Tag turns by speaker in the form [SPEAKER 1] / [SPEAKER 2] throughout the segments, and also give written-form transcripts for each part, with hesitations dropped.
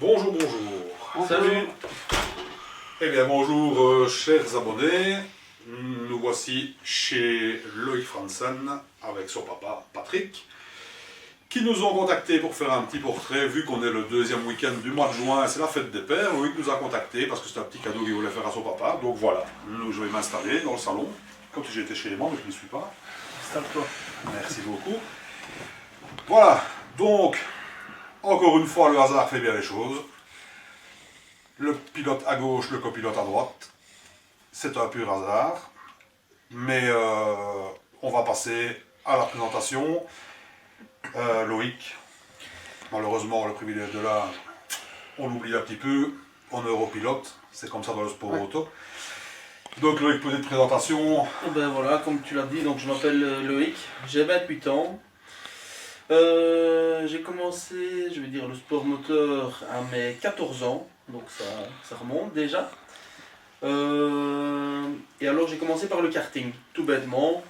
[SPEAKER 1] Bonjour, bonjour.
[SPEAKER 2] Salut.
[SPEAKER 1] Eh bien, bonjour, chers abonnés. Nous voici chez Loïc Franzen avec son papa Patrick, qui nous ont contactés pour faire un petit portrait. Vu qu'on est le deuxième week-end du mois de juin, c'est la fête des pères. Loïc nous a contactés parce que c'est un petit cadeau qu'il voulait faire à son papa. Donc voilà, je vais m'installer dans le salon, comme si j'étais chez les membres, mais je ne suis pas.
[SPEAKER 2] Installe-toi.
[SPEAKER 1] Merci beaucoup. Voilà, donc, encore une fois, le hasard fait bien les choses. Le pilote à gauche, le copilote à droite. C'est un pur hasard. Mais on va passer à la présentation. Loïc, malheureusement, le privilège de l'âge, on l'oublie un petit peu. On est europilote, c'est comme ça dans le sport auto. Donc Loïc, petite présentation.
[SPEAKER 2] Et ben voilà, comme tu l'as dit, donc je m'appelle Loïc, j'ai 28 ans. J'ai commencé, je vais dire, le sport moteur à mes 14 ans, donc ça remonte déjà. Et alors j'ai commencé par le karting, tout bêtement.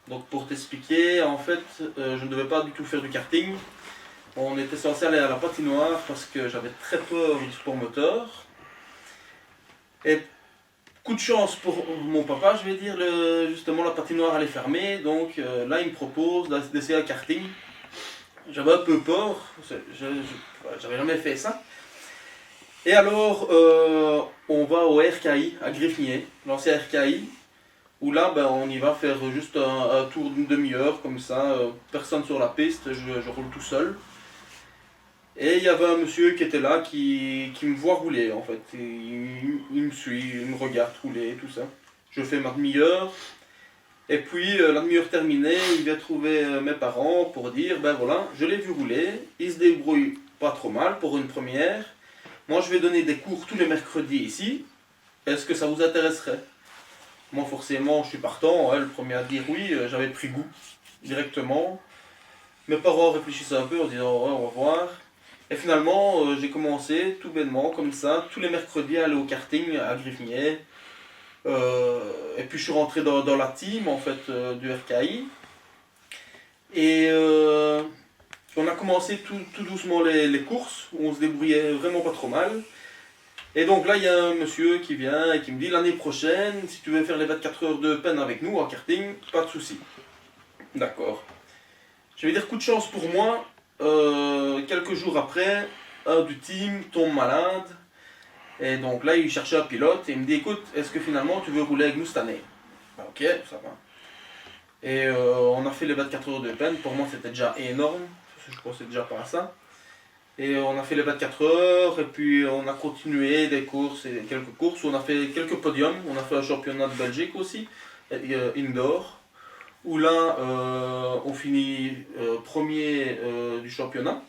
[SPEAKER 2] Donc pour t'expliquer, en fait, je ne devais pas du tout faire du karting. On était censé aller à la patinoire parce que j'avais très peur du sport moteur. Et coup de chance pour mon papa, je vais dire, justement la patinoire allait fermer, donc là il me propose d'essayer un karting. J'avais un peu peur, j'avais jamais fait ça. Et alors on va au RKI à Griffigny, l'ancien RKI, où là ben, on y va faire juste un tour d'une demi-heure comme ça, personne sur la piste, je roule tout seul. Et il y avait un monsieur qui était là, qui me voit rouler en fait. Il me suit, il me regarde rouler, tout ça. Je fais ma demi-heure. Et puis la demi-heure terminée, il vient trouver mes parents pour dire, ben voilà, je l'ai vu rouler, il se débrouille pas trop mal pour une première. Moi je vais donner des cours tous les mercredis ici. Est-ce que ça vous intéresserait? Moi forcément je suis partant, le premier à dire oui, j'avais pris goût directement. Mes parents réfléchissaient un peu en disant, ouais, on va voir. Et finalement, j'ai commencé tout bêtement, comme ça, tous les mercredis à aller au karting à Griffigny. Et puis je suis rentré dans la team en fait, du RKI. Et on a commencé tout doucement les courses, où on se débrouillait vraiment pas trop mal. Et donc là, il y a un monsieur qui vient et qui me dit, l'année prochaine, si tu veux faire les 24 heures de peine avec nous en karting, pas de souci. D'accord. Je vais dire coup de chance pour moi. Quelques jours après, un du team tombe malade. Et donc là, il cherchait un pilote et il me dit, écoute, est-ce que finalement tu veux rouler avec nous cette année? Ben, ok, ça va. Et on a fait les 24 heures de peine. Pour moi, c'était déjà énorme. Je pensais déjà pas à ça. Et on a fait les 24 heures et puis on a continué des courses et quelques courses. On a fait quelques podiums. On a fait un championnat de Belgique aussi, indoor. Où là, on finit premier du championnat.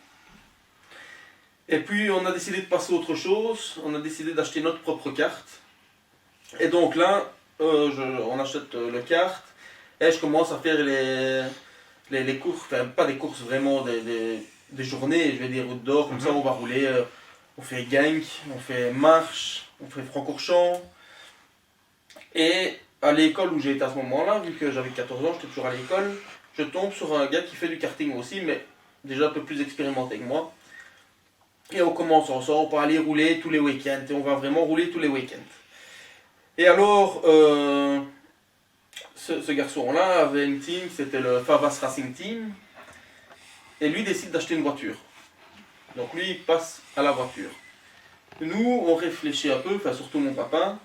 [SPEAKER 2] Et puis, on a décidé de passer à autre chose. On a décidé d'acheter notre propre carte. Et donc là, on achète le kart. Et je commence à faire les courses. Enfin, pas des courses, vraiment des journées, je vais dire, outdoor. Comme ça, on va rouler. On fait gank, on fait marche, on fait Francorchamps. Et à l'école où j'ai été à ce moment-là, vu que j'avais 14 ans, j'étais toujours à l'école, je tombe sur un gars qui fait du karting aussi, mais déjà un peu plus expérimenté que moi. Et on commence ensemble pour aller rouler tous les week-ends, et on va vraiment rouler tous les week-ends. Et alors, ce garçon-là avait une team, c'était le Favas Racing Team, et lui décide d'acheter une voiture. Donc lui, il passe à la voiture. Nous, on réfléchit un peu, enfin surtout mon papa.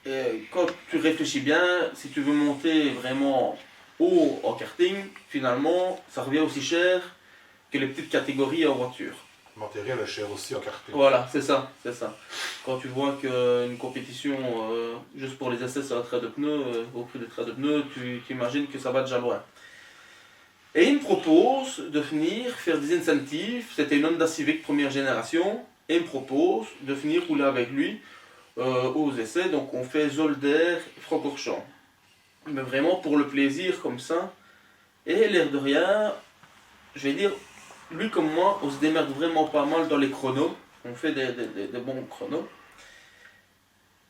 [SPEAKER 2] Et quand tu réfléchis bien, si tu veux monter vraiment haut en karting, finalement, ça revient aussi cher que les petites catégories en voiture.
[SPEAKER 1] Le matériel est cher aussi en karting.
[SPEAKER 2] Voilà, c'est ça, c'est ça. Quand tu vois qu'une compétition, juste pour les essais, c'est un trait de pneus, au prix des traits de pneus, tu imagines que ça va déjà loin. Et il me propose de venir faire des incentives, c'était une Honda Civic première génération, et il me propose de venir rouler avec lui aux essais, donc on fait Zolder et Francorchamps. Mais vraiment pour le plaisir comme ça. Et l'air de rien, je vais dire, lui comme moi, on se démerde vraiment pas mal dans les chronos. On fait des bons chronos.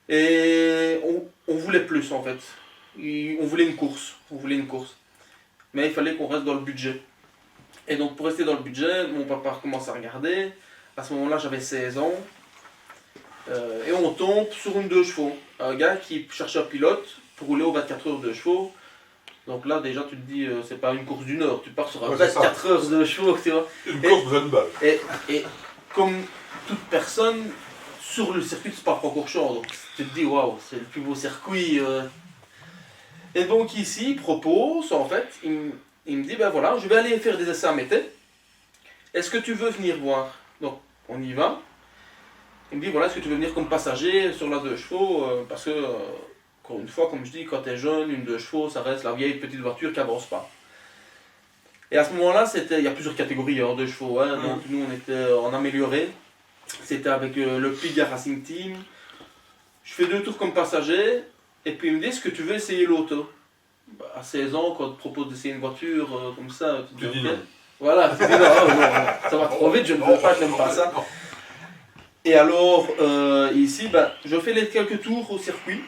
[SPEAKER 2] Et on voulait plus en fait. On voulait une course. On voulait une course. Mais il fallait qu'on reste dans le budget. Et donc pour rester dans le budget, mon papa commence à regarder. À ce moment-là, j'avais 16 ans. Et on tombe sur une 2 chevaux. Un gars qui cherche un pilote pour rouler aux 24 heures 2 chevaux. Donc là, déjà, tu te dis, c'est pas une course d'une heure, tu pars sur un
[SPEAKER 1] Ouais, c'est ça.
[SPEAKER 2] 24 heures 2 chevaux, tu vois.
[SPEAKER 1] Une course besoin de balle.
[SPEAKER 2] Et comme toute personne, sur le circuit de Spa-Francorchamps, donc tu te dis, waouh, c'est le plus beau circuit. Et donc ici, il propose, en fait, il me dit, ben voilà, je vais aller faire des essais à Mété. Est-ce que tu veux venir voir? Donc, on y va. Il me dit, voilà, est-ce que tu veux venir comme passager sur la 2 chevaux? Parce que, encore une fois, comme je dis, quand tu es jeune, une 2 chevaux, ça reste la vieille petite voiture qui avance pas. Et à ce moment-là, il y a plusieurs catégories en 2 chevaux. Hein, donc nous, on était en amélioré. C'était avec le Piga Racing Team. Je fais 2 tours comme passager. Et puis il me dit, est-ce que tu veux essayer l'auto? Bah, à 16 ans, quand on te propose d'essayer une voiture comme ça,
[SPEAKER 1] Tu dis
[SPEAKER 2] ok.
[SPEAKER 1] non.
[SPEAKER 2] Voilà, tu dis non, non, ça va trop vite, je ne veux pas, je n'aime pas ça. Et alors, ici, ben, je fais les quelques tours au circuit.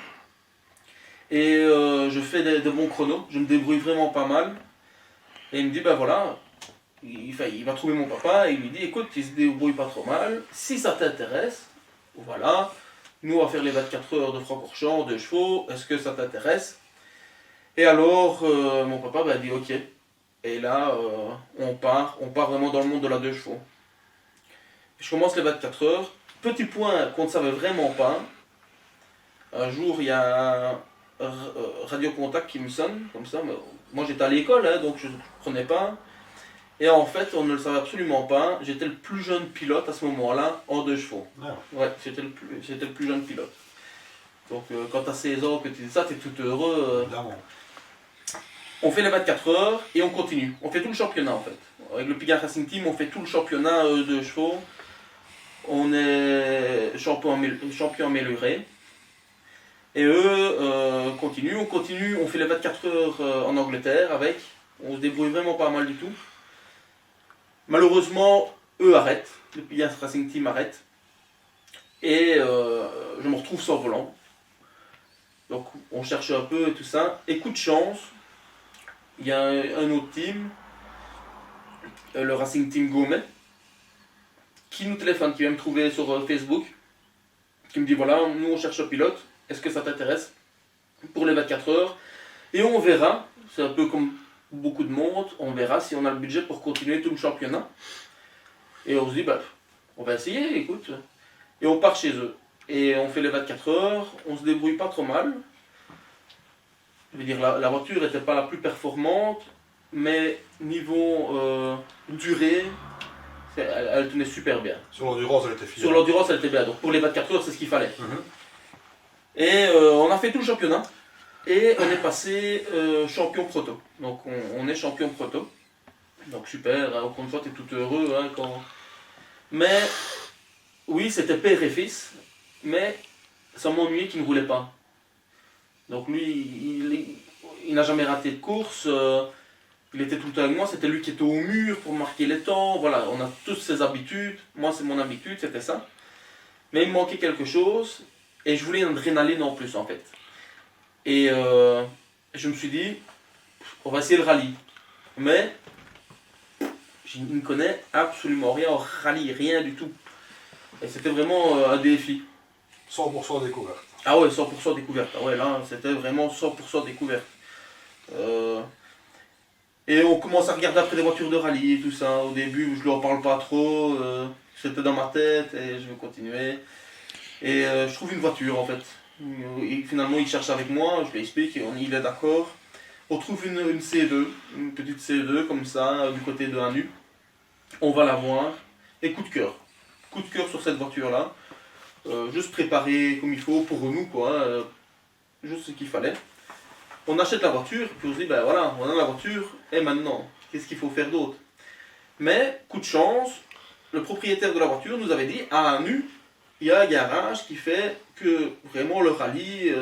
[SPEAKER 2] Et je fais de bons chronos. Je me débrouille vraiment pas mal. Et il me dit, ben voilà, il va trouver mon papa et il lui dit, écoute, il se débrouille pas trop mal. Si ça t'intéresse, voilà, nous on va faire les 24 heures de Francorchamps, 2 chevaux, est-ce que ça t'intéresse? Et alors, mon papa ben, dit, ok. Et là, on part vraiment dans le monde de la 2 chevaux. Je commence les 24 heures. Petit point qu'on ne savait vraiment pas. Un jour, il y a un Radio Contact qui me sonne, comme ça. Moi, j'étais à l'école, hein, donc je ne prenais pas. Et en fait, on ne le savait absolument pas. J'étais le plus jeune pilote à ce moment-là, en 2 chevaux.
[SPEAKER 1] Ah.
[SPEAKER 2] Ouais, j'étais le plus jeune pilote. Donc, quand tu as 16 ans, que tu dis ça, tu es tout heureux.
[SPEAKER 1] Évidemment.
[SPEAKER 2] On fait les 24 heures et on continue. On fait tout le championnat en fait. Avec le Piga Racing Team, on fait tout le championnat de chevaux. On est champion amélioré. Et eux continuent. On continue. On fait les 24 heures en Angleterre avec. On se débrouille vraiment pas mal du tout. Malheureusement, eux arrêtent. Le Piga Racing Team arrête. Et je me retrouve sans volant. Donc on cherche un peu et tout ça. Et coup de chance. Il y a un autre team, le Racing Team Gourmet, qui nous téléphone, qui vient me trouver sur Facebook, qui me dit voilà, nous on cherche un pilote, est-ce que ça t'intéresse pour les 24 heures? Et on verra, c'est un peu comme beaucoup de monde, on verra si on a le budget pour continuer tout le championnat. Et on se dit, bah, on va essayer, écoute. Et on part chez eux. Et on fait les 24 heures, on se débrouille pas trop mal. Je veux dire, la voiture n'était pas la plus performante, mais niveau durée, elle tenait super bien.
[SPEAKER 1] Sur l'endurance, elle était fière.
[SPEAKER 2] Sur l'endurance, elle était bien. Donc pour les 24 heures, c'est ce qu'il fallait. Et on a fait tout le championnat. Et on est passé champion proto. Donc on est champion proto. Donc super, hein, encore une fois, tu es tout heureux. Hein, quand... Mais oui, c'était père et fils. Mais ça m'ennuyait qu'il ne roulait pas. Donc lui, il n'a jamais raté de course, il était tout le temps avec moi, c'était lui qui était au mur pour marquer les temps, voilà, on a tous ses habitudes, moi c'est mon habitude, c'était ça. Mais il me manquait quelque chose, et je voulais une adrénaline en plus en fait. Et je me suis dit, on va essayer le rallye. Mais, je ne connais absolument rien en rallye, rien du tout. Et c'était vraiment un défi.
[SPEAKER 1] 100% découverte.
[SPEAKER 2] Ah ouais, 100% découverte. Ah ouais, là, c'était vraiment 100% découverte. Et on commence à regarder après des voitures de rallye et tout ça. Au début, je ne leur parle pas trop. C'était dans ma tête et je vais continuer. Et je trouve une voiture en fait. Et finalement, il cherche avec moi, je lui explique, il est d'accord. On trouve une C2, une petite C2 comme ça, du côté de Hanu. On va la voir. Et coup de cœur. Coup de cœur sur cette voiture-là. Juste préparé comme il faut pour nous, quoi. Juste ce qu'il fallait. On achète la voiture, puis on se dit, ben voilà, on a la voiture, et maintenant, qu'est-ce qu'il faut faire d'autre? Mais, coup de chance, le propriétaire de la voiture nous avait dit, à Hanu, il y a un garage qui fait que vraiment le rallye,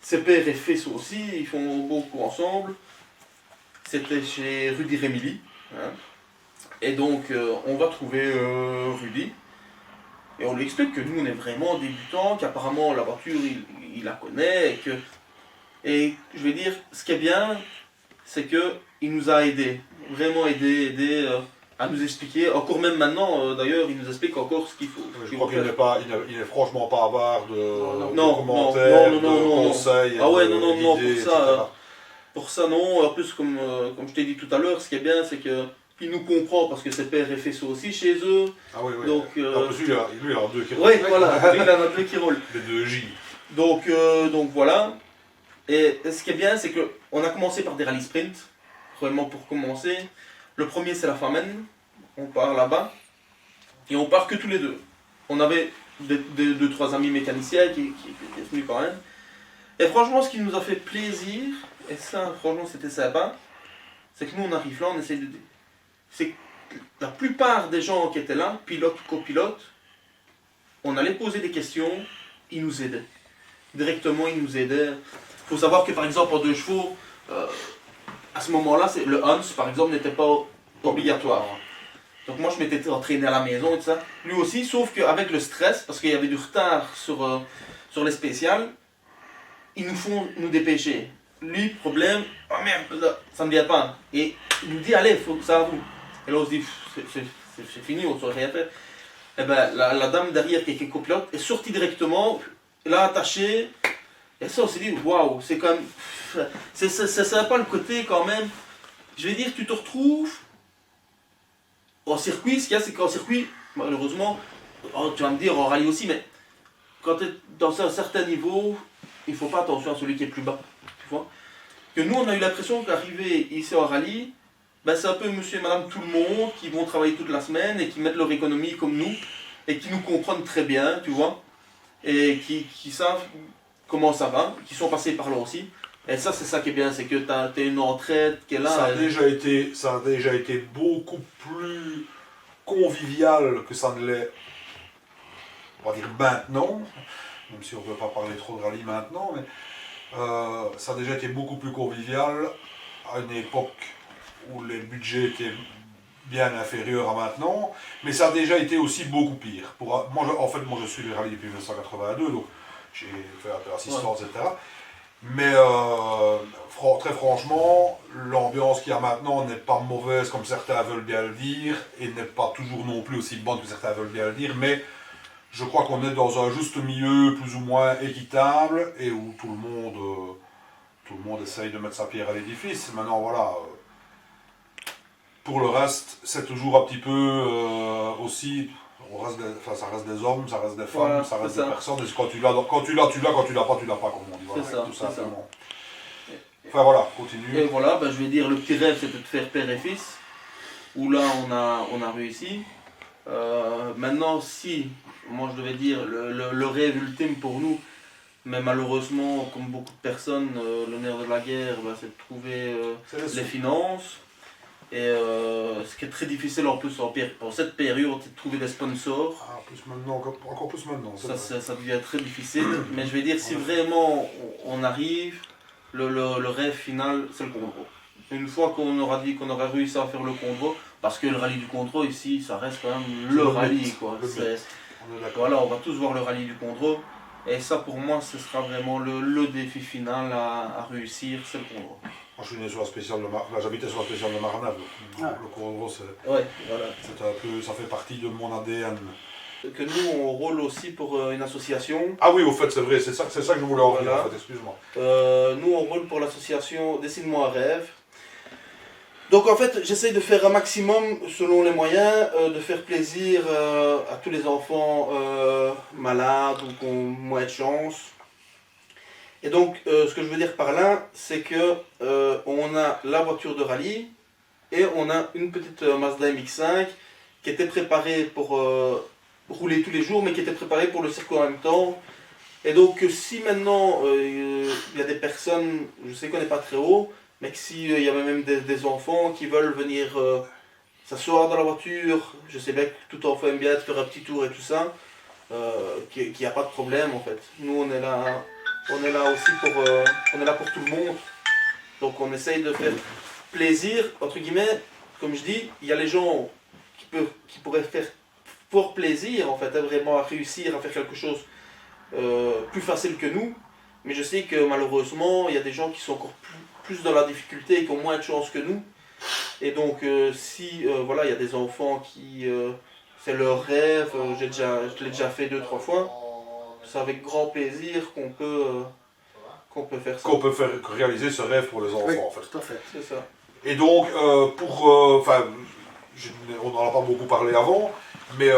[SPEAKER 2] ses père et fils aussi, ils font beaucoup ensemble. C'était chez Rudy Remili. Hein. Et donc, on va trouver Rudy. Et on lui explique que nous, on est vraiment débutants, qu'apparemment la voiture, il la connaît. Et je vais dire, ce qui est bien, c'est qu'il nous a aidés. Vraiment aidés. à nous expliquer, encore même maintenant, d'ailleurs, il nous explique encore ce qu'il faut.
[SPEAKER 1] Je crois qu'il n'est franchement pas avare de
[SPEAKER 2] Non,
[SPEAKER 1] commentaires,
[SPEAKER 2] non,
[SPEAKER 1] de
[SPEAKER 2] non.
[SPEAKER 1] conseils,
[SPEAKER 2] Ah ouais,
[SPEAKER 1] d'idées,
[SPEAKER 2] pour
[SPEAKER 1] etc.
[SPEAKER 2] ça, pour ça non. En plus, comme je t'ai dit tout à l'heure, ce qui est bien, c'est que il nous comprend parce que ses pères et fils aussi chez eux.
[SPEAKER 1] Ah oui, oui.
[SPEAKER 2] Donc,
[SPEAKER 1] En plus, lui, il a deux qui
[SPEAKER 2] oui, voilà, lui, il en a deux qui roulent.
[SPEAKER 1] Les deux J.
[SPEAKER 2] Donc voilà. Et ce qui est bien, c'est qu'on a commencé par des rallyes sprint, vraiment pour commencer. Le premier, c'est la Famenne. On part là-bas. Et on part que tous les deux. On avait deux, trois amis mécaniciens qui étaient venus quand même. Et franchement, ce qui nous a fait plaisir, et ça, franchement, c'était sympa, c'est que nous, on arrive là, on essaie de... C'est que la plupart des gens qui étaient là, pilotes ou copilotes, on allait poser des questions, ils nous aidaient. Directement, ils nous aidaient. Il faut savoir que, par exemple, en 2 chevaux, à ce moment-là, le Hans, par exemple, n'était pas obligatoire. Donc moi, je m'étais entraîné à la maison et tout ça. Lui aussi, sauf qu'avec le stress, parce qu'il y avait du retard sur les spéciales, ils nous font nous dépêcher. Lui, problème, oh merde, là, ça ne vient pas. Et il nous dit, allez, faut que ça à vous. Et là, on se dit, c'est fini, on ne saurait rien faire. Et ben, la dame derrière qui est copilote est sortie directement, l'a attachée. Et ça, on s'est dit, waouh, c'est quand même. C'est sympa le côté quand même. Je vais dire, tu te retrouves en circuit. Ce qu'il y a, c'est qu'en circuit, malheureusement, tu vas me dire en rallye aussi, mais quand tu es dans un certain niveau, il ne faut pas attention à celui qui est plus bas. Tu vois que nous, on a eu l'impression qu'arriver ici en rallye, ben, c'est un peu monsieur et madame tout le monde qui vont travailler toute la semaine et qui mettent leur économie comme nous et qui nous comprennent très bien, tu vois, et qui savent comment ça va, qui sont passés par là aussi. Et ça, c'est ça qui est bien, c'est que tu as une entraide qui est là.
[SPEAKER 1] Ça a déjà été beaucoup plus convivial que ça ne l'est, on va dire maintenant, même si on ne peut pas parler trop de rallye maintenant, mais ça a déjà été beaucoup plus convivial à une époque où les budgets étaient bien inférieurs à maintenant, mais ça a déjà été aussi beaucoup pire. Moi, je suis les rallyes depuis 1982, donc j'ai fait un peu d'assistance, etc. Mais très franchement, l'ambiance qu'il y a maintenant n'est pas mauvaise comme certains veulent bien le dire, et n'est pas toujours non plus aussi bonne que certains veulent bien le dire, mais je crois qu'on est dans un juste milieu plus ou moins équitable, et où tout le monde essaye de mettre sa pierre à l'édifice. Maintenant, voilà. Pour le reste, c'est toujours un petit peu aussi... ça reste des hommes, ça reste des femmes,
[SPEAKER 2] Voilà,
[SPEAKER 1] ça reste
[SPEAKER 2] des
[SPEAKER 1] personnes. Et quand tu l'as, tu l'as, quand tu l'as pas, comme on dit. Voilà,
[SPEAKER 2] c'est ça,
[SPEAKER 1] tout simplement. Enfin voilà, continue.
[SPEAKER 2] Et voilà, ben, je vais dire, le petit rêve, c'était de faire père et fils. Où là, on a réussi. Maintenant, si, moi je devais dire, le rêve ultime pour nous, mais malheureusement, comme beaucoup de personnes, le nerf de la guerre, ben, c'est de trouver les finances. Et ce qui est très difficile en plus en cette période, c'est de trouver des sponsors.
[SPEAKER 1] Ah, plus maintenant, encore plus maintenant.
[SPEAKER 2] Ça devient très difficile. Mais je vais dire, si vraiment on arrive, le rêve final, c'est le Condro. Une fois qu'on aura dit qu'on aura réussi à faire le Condro, parce que le rallye du Condro ici, ça reste quand même le rallye, quoi. Voilà, on va tous voir le rallye du Condro. Et ça, pour moi, ce sera vraiment le défi final à réussir, c'est le Condro.
[SPEAKER 1] Moi, je suis né sur la spéciale de Marnave, j'habitais sur la spéciale de Marnave. Le Condro,
[SPEAKER 2] ouais, voilà.
[SPEAKER 1] Ça fait partie de mon ADN.
[SPEAKER 2] Que nous, on roule aussi pour une association.
[SPEAKER 1] Ah oui, au fait, c'est vrai, c'est ça que je voulais en venir,
[SPEAKER 2] Voilà.
[SPEAKER 1] en fait, excuse-moi.
[SPEAKER 2] Nous, on roule pour l'association Dessine-moi un rêve. Donc en fait, j'essaye de faire un maximum, selon les moyens, de faire plaisir à tous les enfants malades ou qui ont moins de chance. Et donc, ce que je veux dire par là, c'est que on a la voiture de rallye et on a une petite Mazda MX-5 qui était préparée pour rouler tous les jours, mais qui était préparée pour le circuit en même temps. Et donc, si maintenant il y a des personnes, je sais qu'on n'est pas très haut, mais que s'il y avait même des enfants qui veulent venir s'asseoir dans la voiture, je sais bien que tout enfant aime bien faire un petit tour et tout ça, qu'il n'y a pas de problème en fait. Nous, on est là aussi on est là pour tout le monde. Donc, on essaye de faire plaisir, entre guillemets, comme je dis, il y a les gens qui pourraient faire pour plaisir, en fait, vraiment à réussir à faire quelque chose plus facile que nous. Mais je sais que malheureusement, il y a des gens qui sont encore plus dans la difficulté et qui ont moins de chance que nous. Et donc, si voilà, il y a des enfants qui. C'est leur rêve, je l'ai déjà fait 2, 3 fois. C'est avec grand plaisir qu'on peut faire ça.
[SPEAKER 1] Qu'on peut faire réaliser ce rêve pour les enfants,
[SPEAKER 3] Oui,
[SPEAKER 1] en fait.
[SPEAKER 3] tout à fait.
[SPEAKER 2] C'est ça.
[SPEAKER 1] Et donc, on n'en a pas beaucoup parlé avant, mais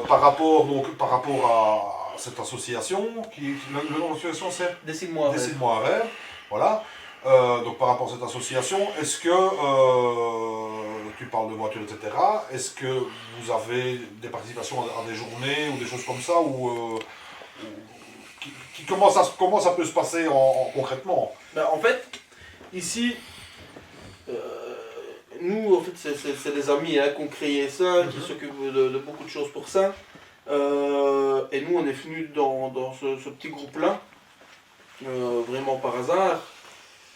[SPEAKER 1] par rapport à cette association, le nom de l'association c'est
[SPEAKER 2] Décide-moi.
[SPEAKER 1] Décide-moi un rêve, voilà. Donc par rapport à cette association, est-ce que, tu parles de voitures, etc., est-ce que vous avez des participations à des journées ou des choses comme ça, comment ça peut se passer concrètement?
[SPEAKER 2] Ben, en fait, ici, nous, en fait, c'est des amis qui ont créé ça, qui s'occupent de beaucoup de choses pour ça. Et nous, on est venus dans ce petit groupe-là, vraiment par hasard.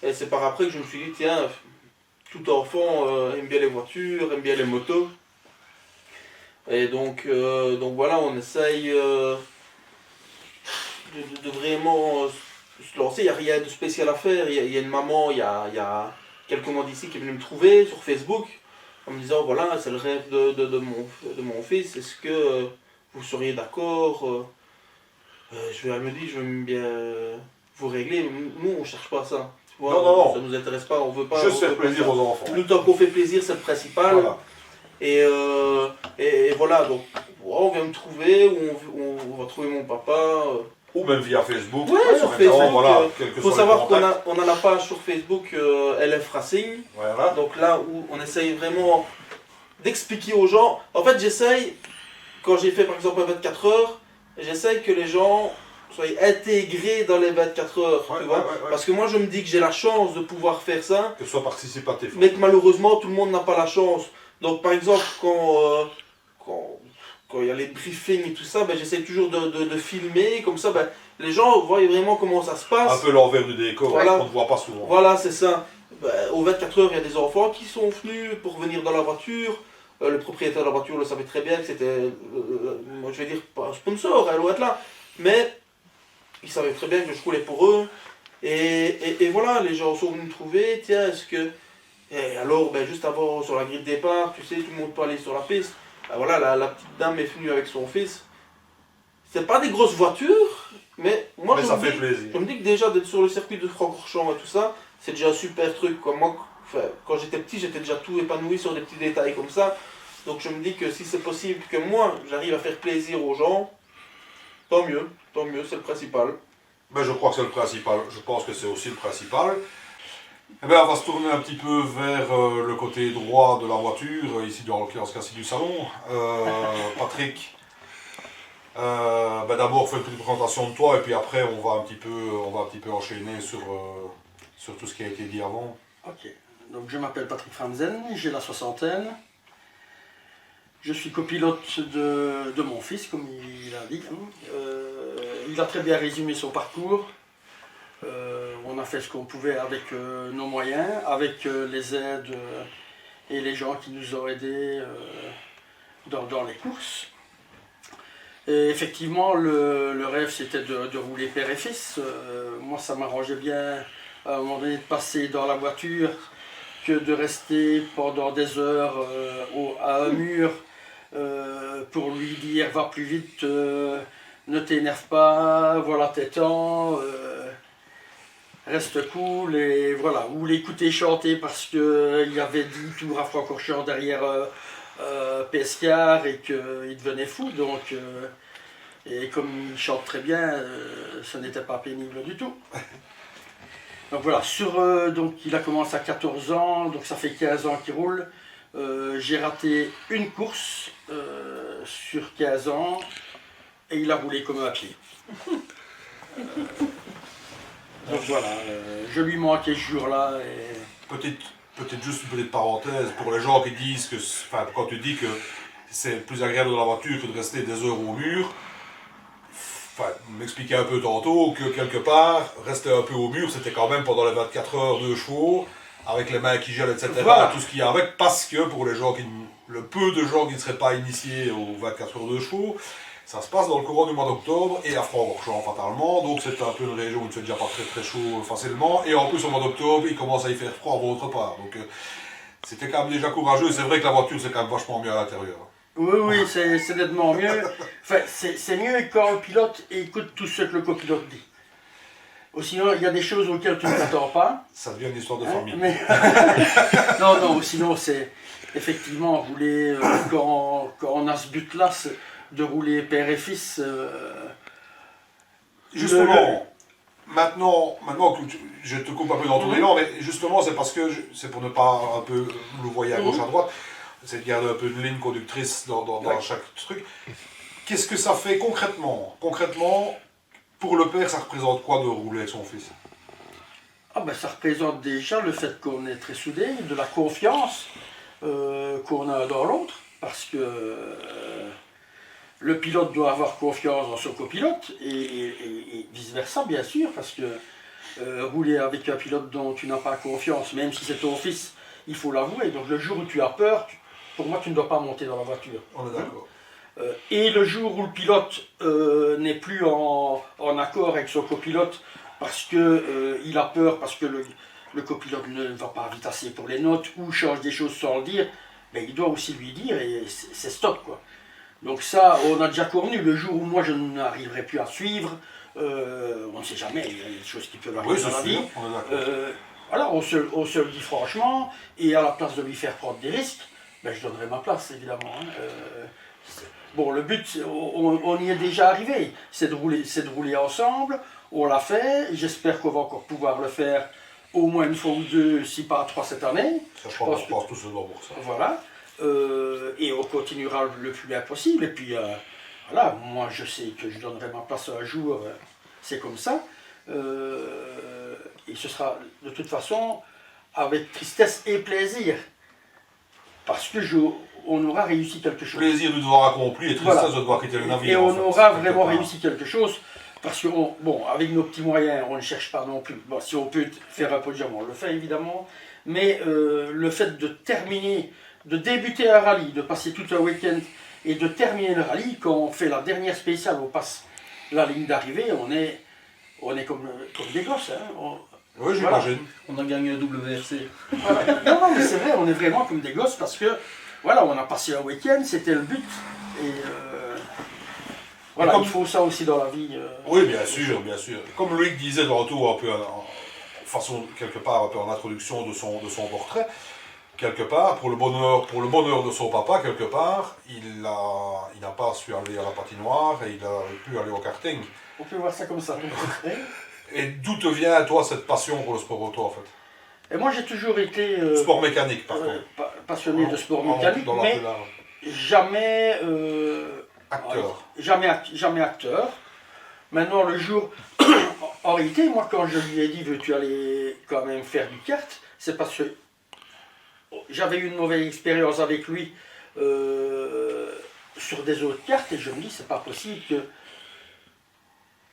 [SPEAKER 2] Et c'est par après que je me suis dit, tiens, tout enfant aime bien les voitures, aime bien les motos. Et donc voilà, on essaye de vraiment se lancer. Il n'y a rien de spécial à faire. Il y a une maman, il y a quelques mois d'ici qui est venue me trouver sur Facebook en me disant, voilà, c'est le rêve de mon fils, est-ce que vous seriez d'accord? Je lui ai dit, je veux bien vous régler. Nous, on ne cherche pas ça. Tu vois,
[SPEAKER 1] Non.
[SPEAKER 2] Ça ne nous intéresse pas, on veut pas.
[SPEAKER 1] Juste faire plaisir aux enfants.
[SPEAKER 2] Nous, tant qu'on fait plaisir, c'est le principal.
[SPEAKER 1] Voilà.
[SPEAKER 2] Et voilà, donc on vient me trouver, on va trouver mon papa.
[SPEAKER 1] Ou même via Facebook.
[SPEAKER 2] Ouais, sur Facebook.
[SPEAKER 1] Voilà,
[SPEAKER 2] Il faut savoir qu'on a la page sur Facebook LF Racing.
[SPEAKER 1] Voilà.
[SPEAKER 2] Donc là où on essaye vraiment d'expliquer aux gens. En fait, j'essaye, quand j'ai fait par exemple un 24 heures, j'essaye que les gens soient intégrés dans les 24 heures.
[SPEAKER 1] Ouais,
[SPEAKER 2] tu vois.
[SPEAKER 1] ouais.
[SPEAKER 2] Parce que moi, je me dis que j'ai la chance de pouvoir faire ça.
[SPEAKER 1] Que ce soit participatif.
[SPEAKER 2] Mais que malheureusement, tout le monde n'a pas la chance. Donc par exemple, quand il y a les briefings et tout ça, ben, j'essaie toujours de filmer, comme ça ben, les gens voient vraiment comment ça se passe.
[SPEAKER 1] Un peu l'envers du décor,
[SPEAKER 2] Voilà.
[SPEAKER 1] on ne voit pas souvent.
[SPEAKER 2] Voilà, c'est ça. Ben, aux 24 heures, il y a des enfants qui sont venus pour venir dans la voiture. Le propriétaire de la voiture le savait très bien que c'était, moi je vais dire, pas un sponsor, elle doit être là. Mais il savait très bien que je roulais pour eux. Et voilà, les gens sont venus me trouver, tiens, est-ce que... Et alors, ben, juste avant, sur la grille de départ, tu sais, tout le monde peut aller sur la piste. Ben, voilà, la petite dame est venue avec son fils. C'est pas des grosses voitures, mais moi
[SPEAKER 1] Mais ça fait plaisir.
[SPEAKER 2] je me dis que déjà d'être sur le circuit de Francorchamps et tout ça, c'est déjà un super truc. Quoi. Moi, quand j'étais petit, j'étais déjà tout épanoui sur des petits détails comme ça. Donc je me dis que si c'est possible que moi, j'arrive à faire plaisir aux gens, tant mieux, c'est le principal.
[SPEAKER 1] Ben, je crois que c'est le principal. Je pense que c'est aussi le principal. Eh ben, on va se tourner un petit peu vers le côté droit de la voiture, ici dans ce cas-ci du salon. Patrick, ben, d'abord fais une petite présentation de toi et puis après on va un petit peu enchaîner sur tout ce qui a été dit avant.
[SPEAKER 3] Ok, donc je m'appelle Patrick Franzen, j'ai la soixantaine. Je suis copilote de mon fils, comme il a dit. Il a très bien résumé son parcours. On a fait ce qu'on pouvait avec nos moyens, avec les aides et les gens qui nous ont aidés dans les courses. Et effectivement, le rêve c'était de rouler père et fils. Moi, ça m'arrangeait bien à un moment donné de passer dans la voiture que de rester pendant des heures à un mur pour lui dire va plus vite, ne t'énerve pas, voilà tes temps. Reste cool et voilà, ou l'écouter chanter parce qu'il y avait 10 tours à Francorchamps derrière Pescar et qu'il devenait fou, donc et comme il chante très bien, ce n'était pas pénible du tout. Donc voilà, donc il a commencé à 14 ans, donc ça fait 15 ans qu'il roule. J'ai raté une course sur 15 ans et il a roulé comme un pied. Donc voilà, je lui manquais ce jour-là.
[SPEAKER 1] Peut-être juste une petite parenthèse pour les gens qui disent que, enfin, quand tu dis que c'est plus agréable dans la voiture que de rester des heures au mur, enfin, m'expliquer un peu tantôt que quelque part, rester un peu au mur, c'était quand même pendant les 24 heures de chevaux, avec les mains qui gèlent, etc.
[SPEAKER 3] Voilà.
[SPEAKER 1] Tout ce qu'il y a avec, parce que pour les gens le peu de gens qui ne seraient pas initiés aux 24 heures de chevaux, ça se passe dans le courant du mois d'octobre et à Francorchamps fatalement, donc c'est un peu une région où il ne fait déjà pas très très chaud facilement, et en plus au mois d'octobre il commence à y faire froid à votre part. Donc C'était quand même déjà courageux. C'est vrai que la voiture, c'est quand même vachement mieux à l'intérieur.
[SPEAKER 3] Oui, c'est nettement mieux. Enfin, c'est mieux quand le pilote écoute tout ce que le copilote dit. Ou sinon, il y a des choses auxquelles tu ne t'attends pas.
[SPEAKER 1] Ça devient une histoire de
[SPEAKER 3] Hein,
[SPEAKER 1] famille.
[SPEAKER 3] mais... non, sinon c'est effectivement rouler, quand on a ce but-là, c'est de rouler père et fils.
[SPEAKER 1] Justement, maintenant que je te coupe un peu dans ton élan, mais justement, c'est parce que c'est pour ne pas un peu le voyer à gauche, à droite, c'est de garder un peu une ligne conductrice dans chaque truc. Qu'est-ce que ça fait concrètement? Concrètement, pour le père, ça représente quoi de rouler avec son fils?
[SPEAKER 3] Ah ben, ça représente déjà le fait qu'on est très soudés, de la confiance qu'on a dans l'autre, parce que le pilote doit avoir confiance dans son copilote, et vice-versa, bien sûr, parce que rouler avec un pilote dont tu n'as pas confiance, même si c'est ton fils, il faut l'avouer. Donc le jour où tu as peur, pour moi, tu ne dois pas monter dans la voiture.
[SPEAKER 1] On est d'accord.
[SPEAKER 3] Et le jour où le pilote n'est plus en accord avec son copilote parce qu'il a peur, parce que le copilote ne va pas vite assez pour les notes ou change des choses sans le dire, ben, il doit aussi lui dire et c'est stop, quoi. Donc ça, on a déjà connu. Le jour où moi je n'arriverai plus à suivre, on ne sait jamais, il y a des choses qui peuvent arriver dans la vie.
[SPEAKER 1] On est d'accord.
[SPEAKER 3] Voilà, on se le dit franchement, et à la place de lui faire prendre des risques, ben, je donnerai ma place, évidemment. Hein. Bon, le but, on y est déjà arrivé, c'est de rouler ensemble, on l'a fait, j'espère qu'on va encore pouvoir le faire au moins une fois ou deux, si pas trois cette année.
[SPEAKER 1] Ça, je pense qu'on passe tous le droit pour ça.
[SPEAKER 3] Voilà, et on continuera le plus bien possible, et puis voilà, moi je sais que je donnerai ma place un jour, c'est comme ça, et ce sera de toute façon avec tristesse et plaisir, parce que on aura réussi quelque chose.
[SPEAKER 1] Plaisir de devoir accompli et tristesse
[SPEAKER 3] Voilà.
[SPEAKER 1] de devoir quitter le navire.
[SPEAKER 3] Et on
[SPEAKER 1] en fait,
[SPEAKER 3] aura
[SPEAKER 1] quelque
[SPEAKER 3] vraiment
[SPEAKER 1] part.
[SPEAKER 3] réussi quelque chose, parce que, bon, avec nos petits moyens, on ne cherche pas non plus. Bon, si on peut faire un podium, on le fait évidemment, mais le fait de terminer, de débuter un rallye, de passer tout un week-end et de terminer le rallye, quand on fait la dernière spéciale, on passe la ligne d'arrivée, on est comme des gosses. Hein.
[SPEAKER 1] Oui, j'imagine.
[SPEAKER 2] On a gagné un WRC.
[SPEAKER 3] Voilà. Non, mais c'est vrai, on est vraiment comme des gosses parce que, voilà, on a passé un week-end, c'était le but. Et voilà,
[SPEAKER 1] comme...
[SPEAKER 3] il faut ça aussi dans la vie.
[SPEAKER 1] Oui, bien sûr, bien sûr. Comme Loïc disait dans le tour, un peu façon, quelque part, un peu en introduction de son portrait, quelque part, pour le bonheur de son papa, quelque part, il n'a pas su aller à la patinoire et il a pu aller au karting.
[SPEAKER 3] On peut voir ça comme ça.
[SPEAKER 1] Et d'où te vient, toi, cette passion pour le sport auto, en fait?
[SPEAKER 3] Et moi, j'ai toujours été
[SPEAKER 1] sport mécanique, par contre.
[SPEAKER 3] Passionné de sport mécanique, mais jamais
[SPEAKER 1] acteur.
[SPEAKER 3] Jamais acteur. Maintenant, le jour... en réalité, moi, quand je lui ai dit « veux-tu aller quand même faire du kart ?» c'est parce que j'avais eu une mauvaise expérience avec lui sur des autres cartes, et je me dis « c'est pas possible que...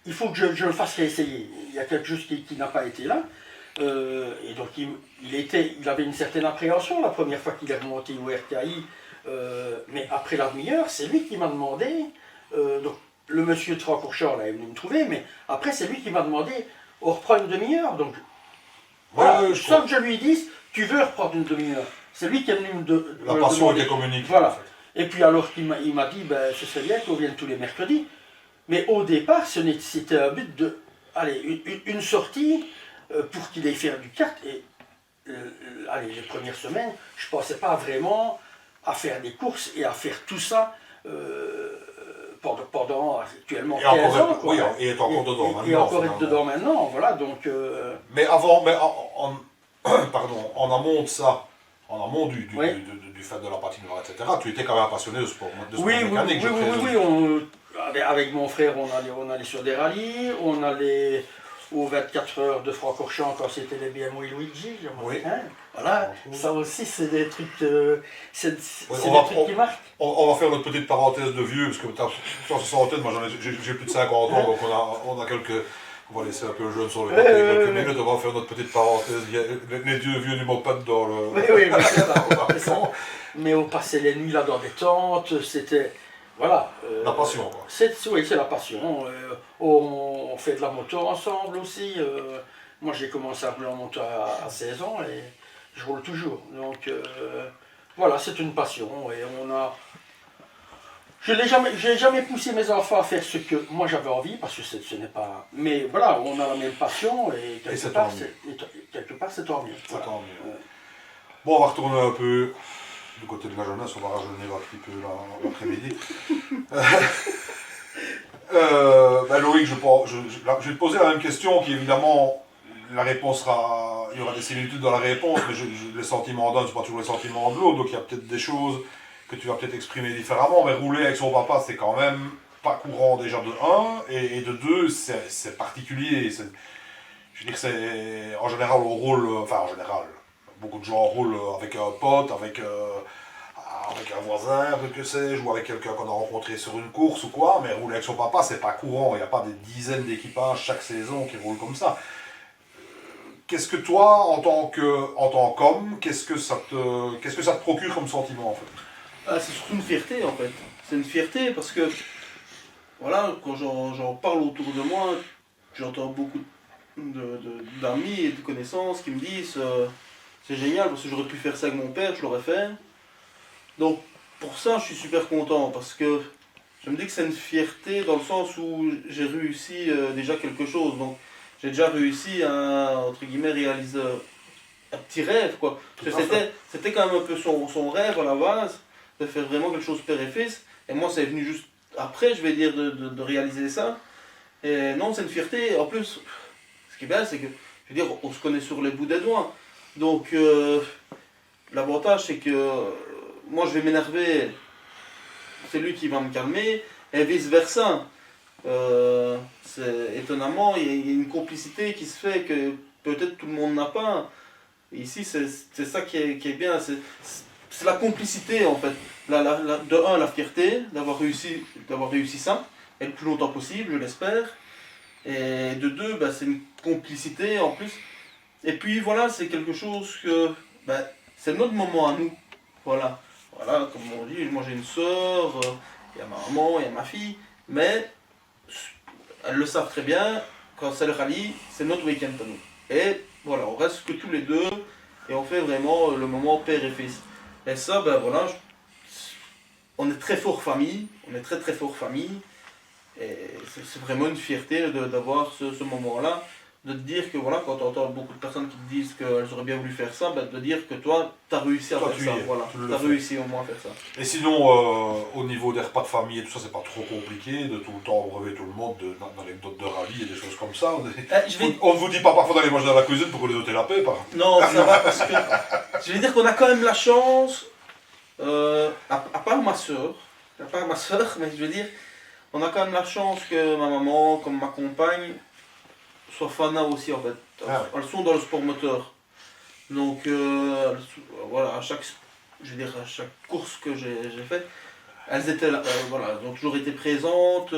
[SPEAKER 3] il faut que je le fasse réessayer. Il y a quelque chose qui n'a pas été là. » et donc il avait une certaine appréhension la première fois qu'il est remonté au RKI, mais après la demi-heure, c'est lui qui m'a demandé, donc le monsieur de Francorchamps là est venu me trouver, mais après c'est lui qui m'a demandé, on reprend une demi-heure, donc voilà, sans que je lui dise, tu veux reprendre une demi-heure, c'est lui qui est venu me demander.
[SPEAKER 1] La passion était communiquée.
[SPEAKER 3] Voilà.
[SPEAKER 1] En fait.
[SPEAKER 3] Et puis alors il m'a dit, ben, ce serait bien qu'on vienne tous les mercredis, mais au départ c'était un but de, allez, une sortie, pour qu'il aille faire du kart, et allez, les premières semaines, je ne pensais pas vraiment à faire des courses et à faire tout ça pendant actuellement 15 ans. Quoi,
[SPEAKER 1] oui, et être encore dedans maintenant.
[SPEAKER 3] Et encore être dedans maintenant, voilà, donc...
[SPEAKER 1] Mais pardon, en amont de ça, en amont du fait de la patinoire, etc., tu étais quand même passionné de sport mécanique,
[SPEAKER 3] oui, avec mon frère, on allait sur des rallyes, on allait... aux 24 heures de Francorchamps quand c'était les BMW Luigi.
[SPEAKER 1] Oui.
[SPEAKER 3] Hein, voilà, ça aussi c'est des trucs, qui marquent.
[SPEAKER 1] On va faire notre petite parenthèse de vieux, parce que tu as 60, moi j'ai plus de 50 ans, donc on a quelques... On va laisser un peu le jeune sur le côté quelques minutes, on va faire notre petite parenthèse. Les deux vieux du moped dans le...
[SPEAKER 3] Oui, mais c'est ça. Mais on passait les nuits là dans des tentes, c'était... Voilà.
[SPEAKER 1] La passion, quoi.
[SPEAKER 3] Oui, c'est la passion. On fait de la moto ensemble aussi. Moi, j'ai commencé à rouler en moto à 16 ans Je roule toujours. Donc voilà, c'est une passion. Et j'ai jamais poussé mes enfants à faire ce que moi j'avais envie, parce que ce n'est pas. Mais voilà, on a la même passion et quelque part c'est tant mieux.
[SPEAKER 1] Ça
[SPEAKER 3] Voilà.
[SPEAKER 1] tant mieux. Bon, on va retourner un peu du côté de la jeunesse, on va rajeunir un petit peu l'après-midi. Loïc, je vais te poser la même question qui évidemment, la réponse sera. Il y aura des similitudes dans la réponse, mais les sentiments d'un, c'est pas toujours les sentiments de l'autre, donc il y a peut-être des choses que tu vas peut-être exprimer différemment, mais rouler avec son papa, c'est quand même pas courant déjà de 1, et de 2, c'est particulier. Je veux dire, c'est en général on roule, enfin en général, beaucoup de gens roulent avec un pote, avec un voisin, que sais-je, ou avec quelqu'un qu'on a rencontré sur une course ou quoi, mais rouler avec son papa, c'est pas courant, il n'y a pas des dizaines d'équipages chaque saison qui roulent comme ça. Qu'est-ce que toi, en tant qu'homme, qu'est-ce que ça te procure comme sentiment en fait?
[SPEAKER 2] C'est surtout une fierté en fait. C'est une fierté parce que, voilà, quand j'en parle autour de moi, j'entends beaucoup d'amis et de connaissances qui me disent c'est génial parce que j'aurais pu faire ça avec mon père, je l'aurais fait. Donc pour ça, je suis super content parce que je me dis que c'est une fierté dans le sens où j'ai réussi déjà quelque chose. Donc j'ai déjà réussi à, entre guillemets, réaliser un petit rêve, quoi. Parce que c'était quand même un peu son rêve à la base, de faire vraiment quelque chose père et fils. Et moi, c'est venu juste après, je vais dire, de réaliser ça. Et non, c'est une fierté. En plus, ce qui est bien, c'est que, je veux dire, on se connaît sur les bouts des doigts. Donc, l'avantage, c'est que moi, je vais m'énerver, c'est lui qui va me calmer, et vice-versa. Étonnamment, il y a une complicité qui se fait que peut-être tout le monde n'a pas. Ici, c'est ça qui est bien, c'est la complicité en fait. De un, la fierté d'avoir réussi ça, et le plus longtemps possible, je l'espère. Et de deux, c'est une complicité en plus. Et puis voilà, c'est quelque chose que. C'est notre moment à nous. Voilà, comme on dit, moi j'ai une soeur, il y a ma maman, il y a ma fille, mais elles le savent très bien, quand c'est le rallye, c'est notre week-end à nous. Et voilà, on reste que tous les deux et on fait vraiment le moment père et fils. Et ça, voilà, on est très fort famille, on est très très fort famille. Et c'est vraiment une fierté d'avoir ce moment-là, de te dire que voilà, quand tu entends beaucoup de personnes qui te disent qu'elles auraient bien voulu faire ça, de dire que toi, tu as réussi à faire ça. Voilà, tu as réussi au moins à faire ça.
[SPEAKER 1] Et sinon, au niveau des repas de famille et tout ça, c'est pas trop compliqué de tout le temps brever tout le monde d'anecdotes de rallye et des choses comme ça. On ne vous dit pas parfois d'aller manger dans la cuisine pour que les ôter la paix, par exemple.
[SPEAKER 2] Non, ça va, parce que je vais dire qu'on a quand même la chance, à part ma soeur, mais je veux dire, on a quand même la chance que ma maman, comme ma compagne, soit fanat aussi en fait. Elles sont dans le sport moteur. Donc voilà, à chaque course que j'ai faite, elles étaient là, voilà, elles ont toujours été présentes.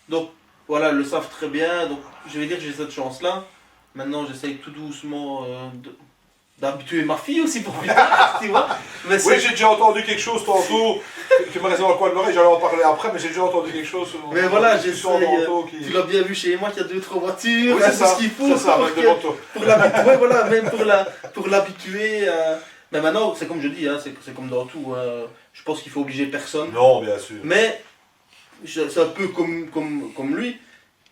[SPEAKER 2] Donc voilà, elles le savent très bien. Donc je vais dire que j'ai cette chance-là. Maintenant j'essaye tout doucement d'habituer ma fille aussi pour plus tard, tu vois. Mais
[SPEAKER 1] oui, j'ai déjà entendu quelque chose tantôt, qui me reste dans le coin de l'oreille, j'allais en parler après, mais j'ai déjà entendu quelque chose.
[SPEAKER 2] Mais voilà, tu l'as bien vu chez moi qu'il y a 2-3 voitures, oui, c'est ce qu'il faut pour l'habituer, ouais, voilà, même pour l'habituer. Mais maintenant, c'est comme je dis, hein, c'est comme dans tout, je pense qu'il faut obliger personne.
[SPEAKER 1] Non, bien sûr.
[SPEAKER 2] Mais c'est un peu comme lui.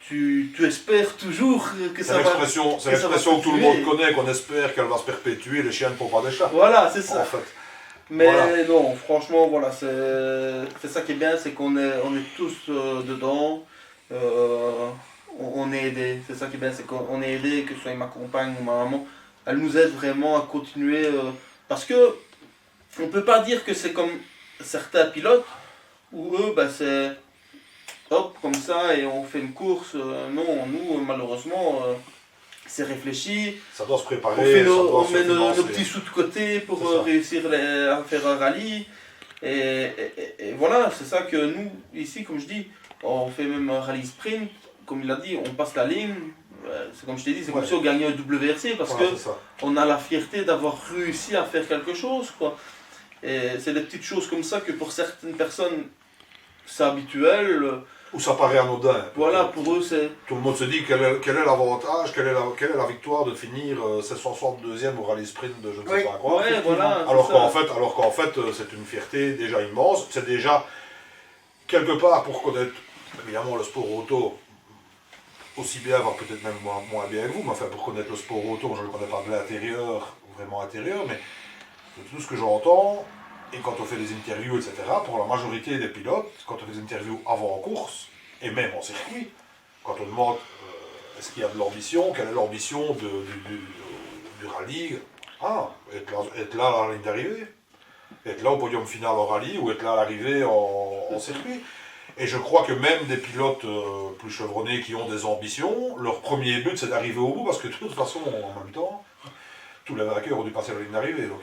[SPEAKER 2] Tu espères toujours que ça va.
[SPEAKER 1] C'est l'expression que tout le monde connaît, qu'on espère qu'elle va se perpétuer, les chiens ne font pas des chats.
[SPEAKER 2] Voilà, c'est ça.
[SPEAKER 1] En fait.
[SPEAKER 2] Mais voilà. Non, franchement, voilà, c'est ça qui est bien, c'est qu'on est tous dedans. On est aidés. C'est ça qui est bien, c'est qu'on est aidés, que ce soit ma compagne ou ma maman. Elle nous aide vraiment à continuer. Parce que on peut pas dire que c'est comme certains pilotes où eux, c'est hop, comme ça, et on fait une course. Non, nous, malheureusement, c'est réfléchi.
[SPEAKER 1] Ça doit se préparer.
[SPEAKER 2] On met nos petits sous de côté pour réussir à faire un rallye. Et voilà, c'est ça que nous, ici, comme je dis, on fait même un rallye sprint. Comme il a dit, on passe la ligne. C'est comme je t'ai dit, c'est comme si on gagnait un WRC parce qu'on a la fierté d'avoir réussi à faire quelque chose, quoi. Et c'est des petites choses comme ça que pour certaines personnes, c'est habituel.
[SPEAKER 1] où ça paraît anodin.
[SPEAKER 2] Voilà, pour eux, c'est...
[SPEAKER 1] Tout le monde se dit quel est l'avantage, quelle est la victoire de finir 762e au rallye sprint de je ne sais pas quoi.
[SPEAKER 2] Ouais, voilà.
[SPEAKER 1] Alors qu'en fait, c'est une fierté déjà immense. C'est déjà quelque part pour connaître évidemment le sport auto aussi bien, voire peut-être même moins bien que vous, mais enfin pour connaître le sport auto, je ne le connais pas de l'intérieur, vraiment intérieur, mais de tout ce que j'entends, et quand on fait des interviews, etc., pour la majorité des pilotes, quand on fait des interviews avant course, et même en circuit, quand on demande est-ce qu'il y a de l'ambition, quelle est l'ambition du rallye, être là à la ligne d'arrivée, être là au podium final en rallye, ou être là à l'arrivée en circuit. Et je crois que même des pilotes plus chevronnés qui ont des ambitions, leur premier but c'est d'arriver au bout, parce que de toute façon, en même temps, tous les vainqueurs ont dû passer la ligne d'arrivée. Donc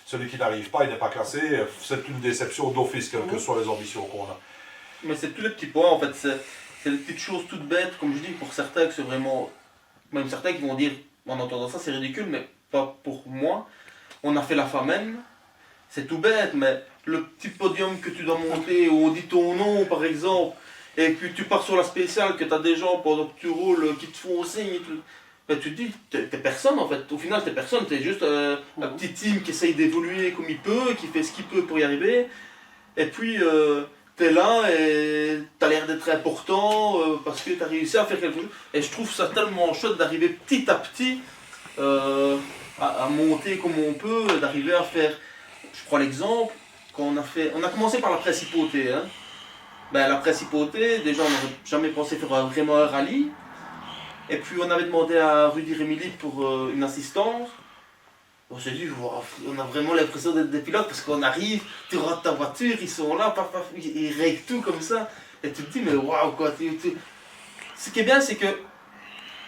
[SPEAKER 1] celui qui n'arrive pas, il n'est pas classé, c'est une déception d'office, quelles que soient les ambitions qu'on a.
[SPEAKER 2] Mais c'est tous les petits points, en fait, c'est les petites choses toutes bêtes, comme je dis, pour certains que c'est vraiment... Même certains qui vont dire, en entendant ça, c'est ridicule, mais pas pour moi. On a fait la famenne, c'est tout bête, mais le petit podium que tu dois monter, où on dit ton nom, par exemple, et puis tu pars sur la spéciale, que tu as des gens pendant que tu roules qui te font signe, ben, tu te dis, t'es personne en fait. Au final, t'es personne, t'es juste un petit team qui essaye d'évoluer comme il peut, qui fait ce qu'il peut pour y arriver. Et puis, t'es là et t'as l'air d'être important parce que t'as réussi à faire quelque chose. Et je trouve ça tellement chouette d'arriver petit à petit à monter comme on peut, d'arriver à faire. Je prends l'exemple, quand on a commencé par la principauté. Hein. Ben, la principauté, déjà on n'aurait jamais pensé faire vraiment un rallye. Et puis on avait demandé à Rudy Rémili pour une assistance. On s'est dit, wow, on a vraiment l'impression d'être des pilotes parce qu'on arrive, tu rates ta voiture, ils sont là, paf, paf, ils règlent tout comme ça. Et tu te dis, mais waouh quoi. Ce qui est bien, c'est que,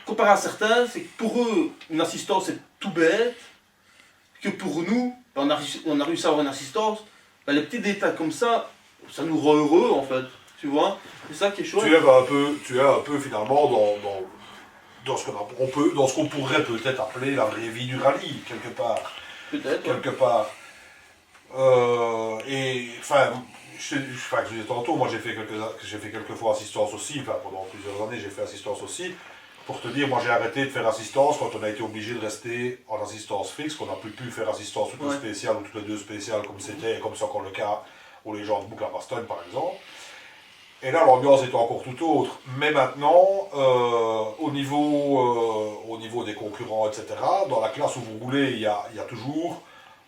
[SPEAKER 2] comparé à certains, c'est que pour eux, une assistance c'est tout bête. Que pour nous, on a réussi à avoir une assistance. Ben, les petits détails comme ça nous rend heureux en fait. Tu vois, c'est ça qui est chouette.
[SPEAKER 1] Tu es un peu finalement dans ce qu'on pourrait peut-être appeler la vraie vie du rallye, quelque part.
[SPEAKER 2] Peut-être.
[SPEAKER 1] Quelque part. Et enfin, je disais tantôt, moi j'ai fait quelques fois assistance aussi, enfin pendant plusieurs années j'ai fait assistance aussi. Pour te dire, moi j'ai arrêté de faire assistance quand on a été obligé de rester en assistance fixe, qu'on n'a plus pu faire assistance toutes les spéciales ou toutes les deux spéciales comme c'était, et comme c'est encore le cas où les gens de boucle à Bastogne par exemple. Et là, l'ambiance est encore tout autre. Mais maintenant, au niveau des concurrents, etc., dans la classe où vous roulez, il y a toujours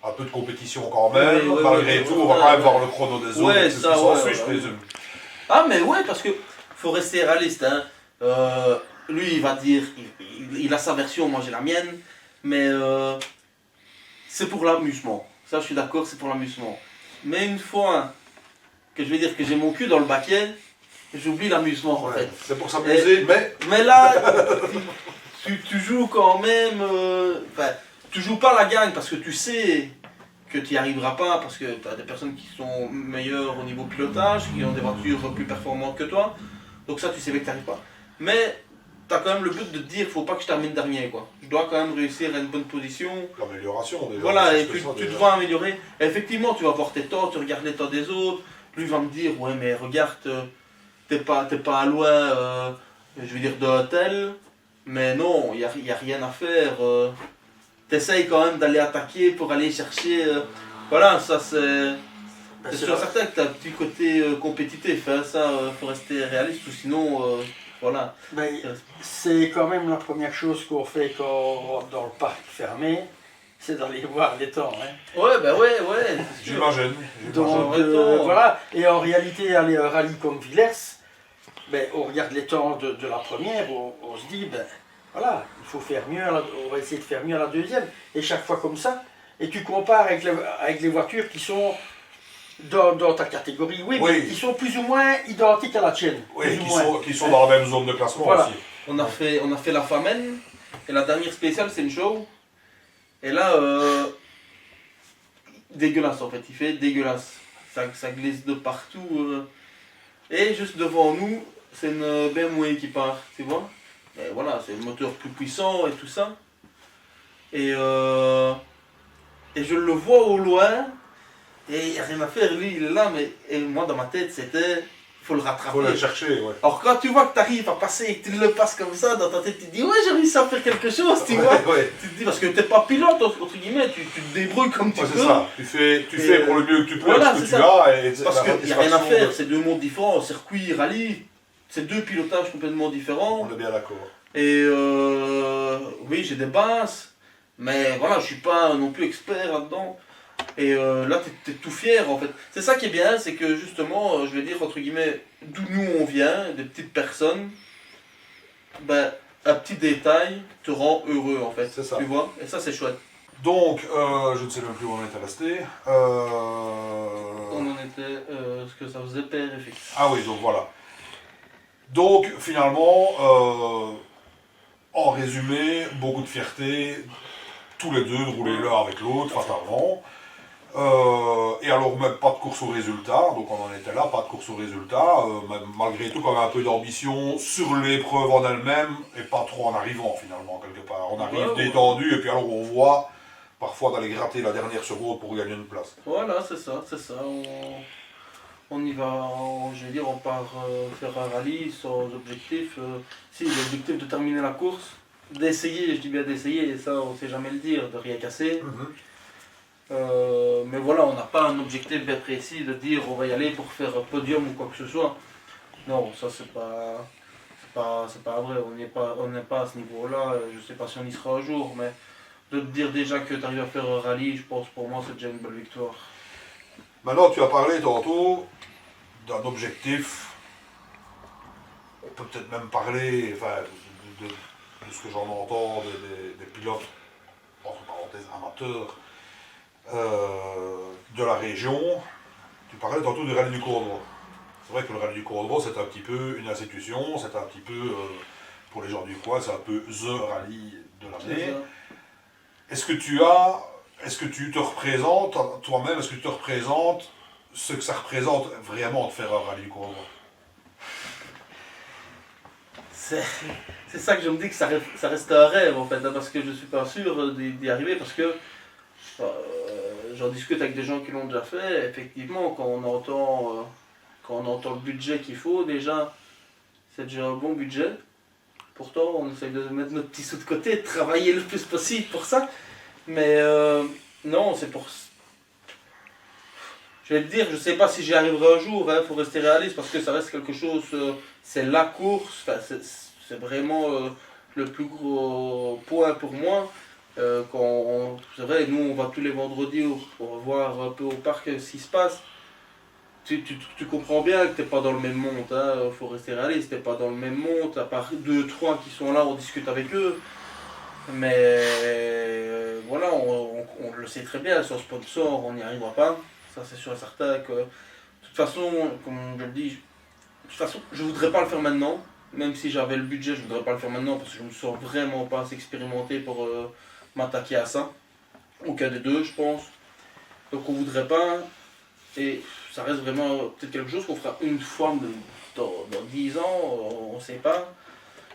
[SPEAKER 1] un peu de compétition quand même. Malgré tout, on va quand même voir le chrono des autres.
[SPEAKER 2] Ouais,
[SPEAKER 1] c'est ce qui s'ensuit, je présume.
[SPEAKER 2] Ah, mais ouais, parce que faut rester réaliste. Hein. Lui, il va dire, il a sa version, moi j'ai la mienne. Mais c'est pour l'amusement. Ça, je suis d'accord, c'est pour l'amusement. Mais une fois que je vais dire que j'ai mon cul dans le baquet, j'oublie l'amusement en fait.
[SPEAKER 1] C'est pour s'amuser,
[SPEAKER 2] mais là, tu joues quand même. Tu joues pas la gagne parce que tu sais que tu n'y arriveras pas, parce que tu as des personnes qui sont meilleures au niveau pilotage, qui ont des voitures plus performantes que toi. Donc ça, tu sais bien que tu n'y arrives pas. Mais tu as quand même le but de te dire, faut pas que je termine dernier, quoi. Je dois quand même réussir à une bonne position.
[SPEAKER 1] L'amélioration déjà.
[SPEAKER 2] Voilà, et tu dois améliorer. Et effectivement, tu vas voir tes temps, tu regardes les temps des autres. Lui va me dire, ouais mais regarde, t'es pas loin, je veux dire, d'un tel, mais non, il n'y a rien à faire. T'essayes quand même d'aller attaquer pour aller chercher. Voilà, ça c'est. C'est sûr certain que t'as un petit côté compétitif, hein, ça, faut rester réaliste, ou sinon, voilà.
[SPEAKER 3] Ben, c'est quand même la première chose qu'on fait quand on rentre dans le parc fermé, c'est d'aller voir les temps. Hein.
[SPEAKER 2] Ouais, ben ouais.
[SPEAKER 1] J'imagine.
[SPEAKER 3] Donc voilà, et en réalité, aller à un rallye comme Villers, ben, on regarde les temps de la première, on se dit, ben voilà, il faut faire mieux, on va essayer de faire mieux à la deuxième, et chaque fois comme ça, et tu compares avec les voitures qui sont dans ta catégorie, oui, mais qui sont plus ou moins identiques à la tienne.
[SPEAKER 1] Oui, qui sont dans la même zone de classement
[SPEAKER 3] voilà.
[SPEAKER 1] aussi.
[SPEAKER 2] On a fait la famenne, et la dernière spéciale c'est une show. Et là, dégueulasse en fait, il fait dégueulasse. Ça glisse de partout. Et juste devant nous, c'est une BMW qui part, tu vois. Et voilà, c'est le moteur plus puissant et tout ça. Et je le vois au loin, et il n'y a rien à faire, lui il est là, et moi dans ma tête c'était, faut le rattraper.
[SPEAKER 1] Faut aller chercher, ouais.
[SPEAKER 2] Alors quand tu vois que tu arrives à passer et que tu le passes comme ça, dans ta tête, tu te dis ouais, j'ai réussi à faire quelque chose, tu vois.
[SPEAKER 1] Ouais.
[SPEAKER 2] Tu te dis, parce que t'es pas pilote, entre guillemets, tu te débrouilles comme tu
[SPEAKER 1] Ouais,
[SPEAKER 2] peux.
[SPEAKER 1] c'est ça. Tu fais pour le mieux que tu peux
[SPEAKER 2] voilà,
[SPEAKER 1] avec ce que
[SPEAKER 2] c'est
[SPEAKER 1] tu
[SPEAKER 2] ça.
[SPEAKER 1] as. Et
[SPEAKER 2] Parce
[SPEAKER 1] la
[SPEAKER 2] qu'il n'y a rien à
[SPEAKER 1] satisfaction
[SPEAKER 2] faire,
[SPEAKER 1] de-
[SPEAKER 2] c'est deux mondes différents, circuit, rallye, c'est deux pilotages complètement différents.
[SPEAKER 1] On est bien d'accord.
[SPEAKER 2] Et oui, j'ai des bases, mais voilà, je suis pas non plus expert là-dedans. Et là, t'es tout fier en fait. C'est ça qui est bien, c'est que justement, je vais dire entre guillemets, d'où nous on vient, des petites personnes, ben, un petit détail te rend heureux en fait.
[SPEAKER 1] C'est ça.
[SPEAKER 2] Tu vois. Et ça, c'est chouette.
[SPEAKER 1] Donc, je ne sais même plus où on était resté.
[SPEAKER 2] On en était, ce que ça faisait père et fils.
[SPEAKER 1] Ah oui, donc voilà. Donc, finalement, en résumé, beaucoup de fierté, tous les deux, de rouler l'un avec l'autre, fatalement. Et alors, même pas de course au résultat, donc on en était là, pas de course au résultat, malgré tout, quand même un peu d'ambition sur l'épreuve en elle-même, et pas trop en arrivant finalement, quelque part. On arrive
[SPEAKER 2] Ouais, ouais.
[SPEAKER 1] détendu, et puis alors on voit parfois d'aller gratter la dernière seconde pour gagner une place.
[SPEAKER 2] Voilà, c'est ça, c'est ça. On y va, je veux dire, on part faire un rallye sans objectif. Si, l'objectif de terminer la course, d'essayer, je dis bien d'essayer, et ça on sait jamais le dire, de rien casser. Mais voilà, on n'a pas un objectif bien précis de dire on va y aller pour faire un podium ou quoi que ce soit. Non, ça c'est pas vrai, on n'est pas à ce niveau-là, je sais pas si on y sera un jour, mais de te dire déjà que tu arrives à faire un rallye, je pense pour moi c'est déjà une belle victoire.
[SPEAKER 1] Maintenant, tu as parlé tantôt d'un objectif, on peut peut-être même parler, enfin, de ce que j'en entends des pilotes, entre parenthèses, amateurs, de la région. Tu parlais tantôt du rallye du Cours-Droit. C'est vrai que le rallye du Cours-Droit, c'est un petit peu une institution, c'est un petit peu, pour les gens du coin, c'est un peu THE rallye de l'année. Est-ce que tu te représentes, toi-même, est-ce que tu te représentes ce que ça représente vraiment de faire un rallye du Cours-Droit?
[SPEAKER 2] C'est ça que je me dis que ça reste un rêve en fait, hein, parce que je suis pas sûr d'y arriver, parce que j'en discute avec des gens qui l'ont déjà fait, effectivement quand on entend le budget qu'il faut, déjà c'est déjà un bon budget. Pourtant on essaye de mettre notre petit sou de côté, de travailler le plus possible pour ça, mais non, c'est pour... Je vais te dire, je sais pas si j'y arriverai un jour, hein, faut rester réaliste, parce que ça reste quelque chose, c'est la course, c'est vraiment le plus gros point pour moi. C'est vrai, nous on va tous les vendredis pour voir un peu au parc ce qui se passe. Tu comprends bien que t'es pas dans le même monde, hein, faut rester réaliste, t'es pas dans le même monde, à part 2-3 qui sont là, on discute avec eux. Mais voilà, on le sait très bien, sans sponsor on n'y arrivera pas, ça c'est sûr et certain que de toute façon, comme je le dis, de toute façon je voudrais pas le faire maintenant, même si j'avais le budget je voudrais pas le faire maintenant parce que je me sens vraiment pas assez expérimenté pour m'attaquer à ça, aucun des deux je pense, donc on voudrait pas, et ça reste vraiment peut-être quelque chose qu'on fera une fois dans 10 ans, on sait pas,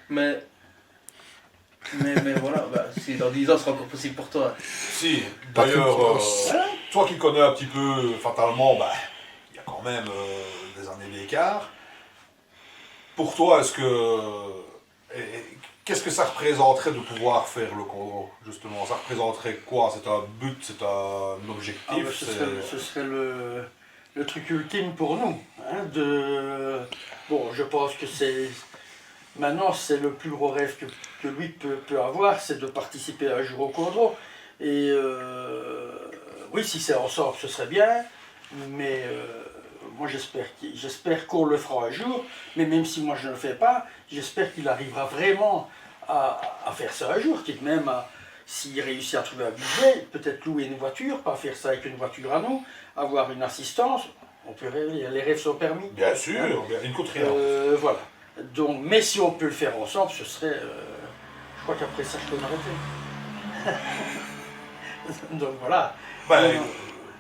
[SPEAKER 2] mais voilà, bah, si dans 10 ans ce sera encore possible pour toi.
[SPEAKER 1] Si, d'ailleurs, toi qui connais un petit peu fatalement, bah, il y a quand même des années d'écart. Pour toi, qu'est-ce que ça représenterait de pouvoir faire le Condro, justement? Ça représenterait quoi? C'est un but, c'est un objectif?
[SPEAKER 3] Ce serait le truc ultime pour nous. Hein, Bon, je pense que c'est... Maintenant, c'est le plus gros rêve que lui peut avoir, c'est de participer un jour au Condro. Et oui, si c'est ensemble, ce serait bien, mais moi j'espère qu'on le fera un jour, mais même si moi je ne le fais pas, j'espère qu'il arrivera vraiment à faire ça un jour, quitte même à, s'il réussit à trouver un budget, peut-être louer une voiture, pas faire ça avec une voiture à nous, avoir une assistance, on peut rêver, les rêves sont permis.
[SPEAKER 1] Bien sûr, il ne coûte rien.
[SPEAKER 3] Voilà. Donc, mais si on peut le faire ensemble, ce serait... je crois qu'après ça, je peux m'arrêter. Donc voilà.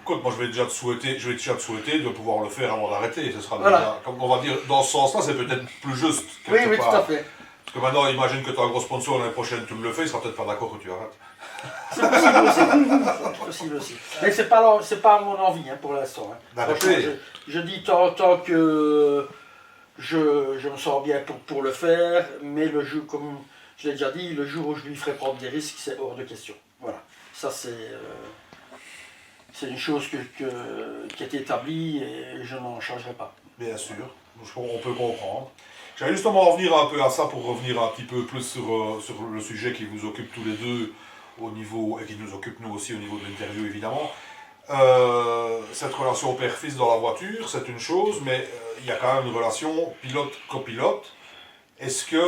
[SPEAKER 1] Écoute, moi je vais déjà te souhaiter de pouvoir le faire avant d'arrêter. Ce sera
[SPEAKER 3] Voilà.
[SPEAKER 1] déjà, comme on va dire, dans ce sens-là, c'est peut-être plus juste.
[SPEAKER 3] Oui,
[SPEAKER 1] quelque
[SPEAKER 3] tout
[SPEAKER 1] part.
[SPEAKER 3] à fait.
[SPEAKER 1] Parce que maintenant, imagine que tu as un gros sponsor l'année prochaine, tu me le fais, il sera peut-être pas d'accord que tu arrêtes.
[SPEAKER 3] C'est possible aussi. C'est possible aussi. Mais c'est pas mon envie hein, pour l'instant. Hein.
[SPEAKER 1] D'arrêter.
[SPEAKER 3] Je dis tant que je me sens bien pour le faire, mais le jour, comme je l'ai déjà dit, le jour où je lui ferai prendre des risques, c'est hors de question. Voilà. Ça, c'est une chose qui est établie et je n'en changerai pas.
[SPEAKER 1] Bien sûr, on peut comprendre. J'allais justement en venir un peu à ça pour revenir un petit peu plus sur le sujet qui vous occupe tous les deux au niveau, et qui nous occupe nous aussi au niveau de l'interview évidemment. Cette relation père-fils dans la voiture, c'est une chose, mais il y a quand même une relation pilote-copilote. Est-ce que,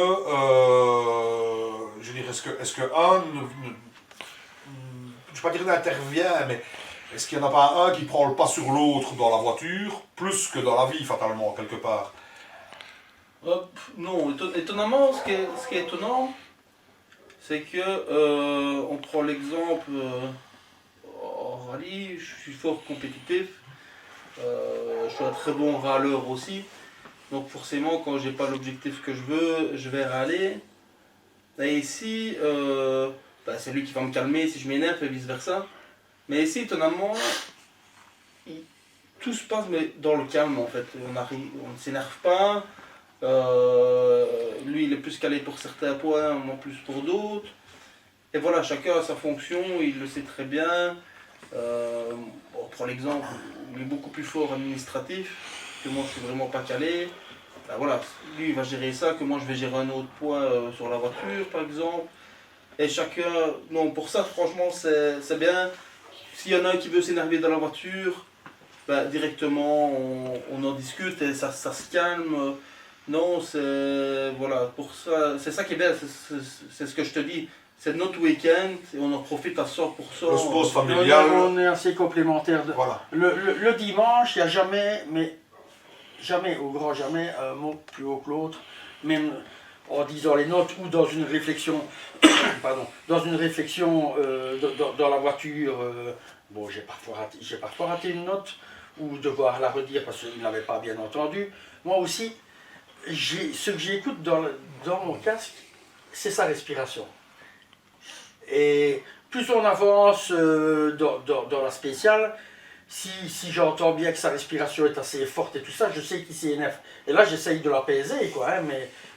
[SPEAKER 1] je veux dire, est-ce que un, je ne vais pas dire n'intervient, mais est-ce qu'il n'y en a pas un qui prend le pas sur l'autre dans la voiture, plus que dans la vie, fatalement, quelque part?
[SPEAKER 2] Non, étonnamment, ce qui est étonnant, c'est que, on prend l'exemple en rallye, je suis fort compétitif, je suis un très bon râleur aussi, donc forcément, quand j'ai pas l'objectif que je veux, je vais râler. Et ici, c'est lui qui va me calmer si je m'énerve et vice versa. Mais ici, étonnamment, tout se passe mais dans le calme en fait. On ne s'énerve pas. Lui, il est plus calé pour certains points, moi plus pour d'autres. Et voilà, chacun a sa fonction, il le sait très bien. On prend l'exemple, il est beaucoup plus fort administratif, que moi je suis vraiment pas calé. Ben voilà, lui il va gérer ça, que moi je vais gérer un autre point sur la voiture par exemple. Et chacun, non, pour ça franchement c'est bien. S'il y en a un qui veut s'énerver dans la voiture, ben, directement on en discute et ça se calme. Non, voilà, pour ça, c'est ça qui est bien, c'est ce que je te dis. C'est notre week-end et on en profite à 100%.
[SPEAKER 1] Le sport familial.
[SPEAKER 3] On est assez complémentaires.
[SPEAKER 1] Voilà.
[SPEAKER 3] Le dimanche, il n'y a jamais, mais jamais, au grand jamais, un mot plus haut que l'autre, même en disant les notes ou dans une réflexion, pardon, dans la voiture. Bon, j'ai parfois raté une note ou devoir la redire parce qu'il n'avait pas bien entendu. Moi aussi, ce que j'écoute dans mon casque, c'est sa respiration. Et plus on avance dans la spéciale, si j'entends bien que sa respiration est assez forte et tout ça, je sais qu'il s'énerve. Et là, j'essaye de l'apaiser, quoi. Hein,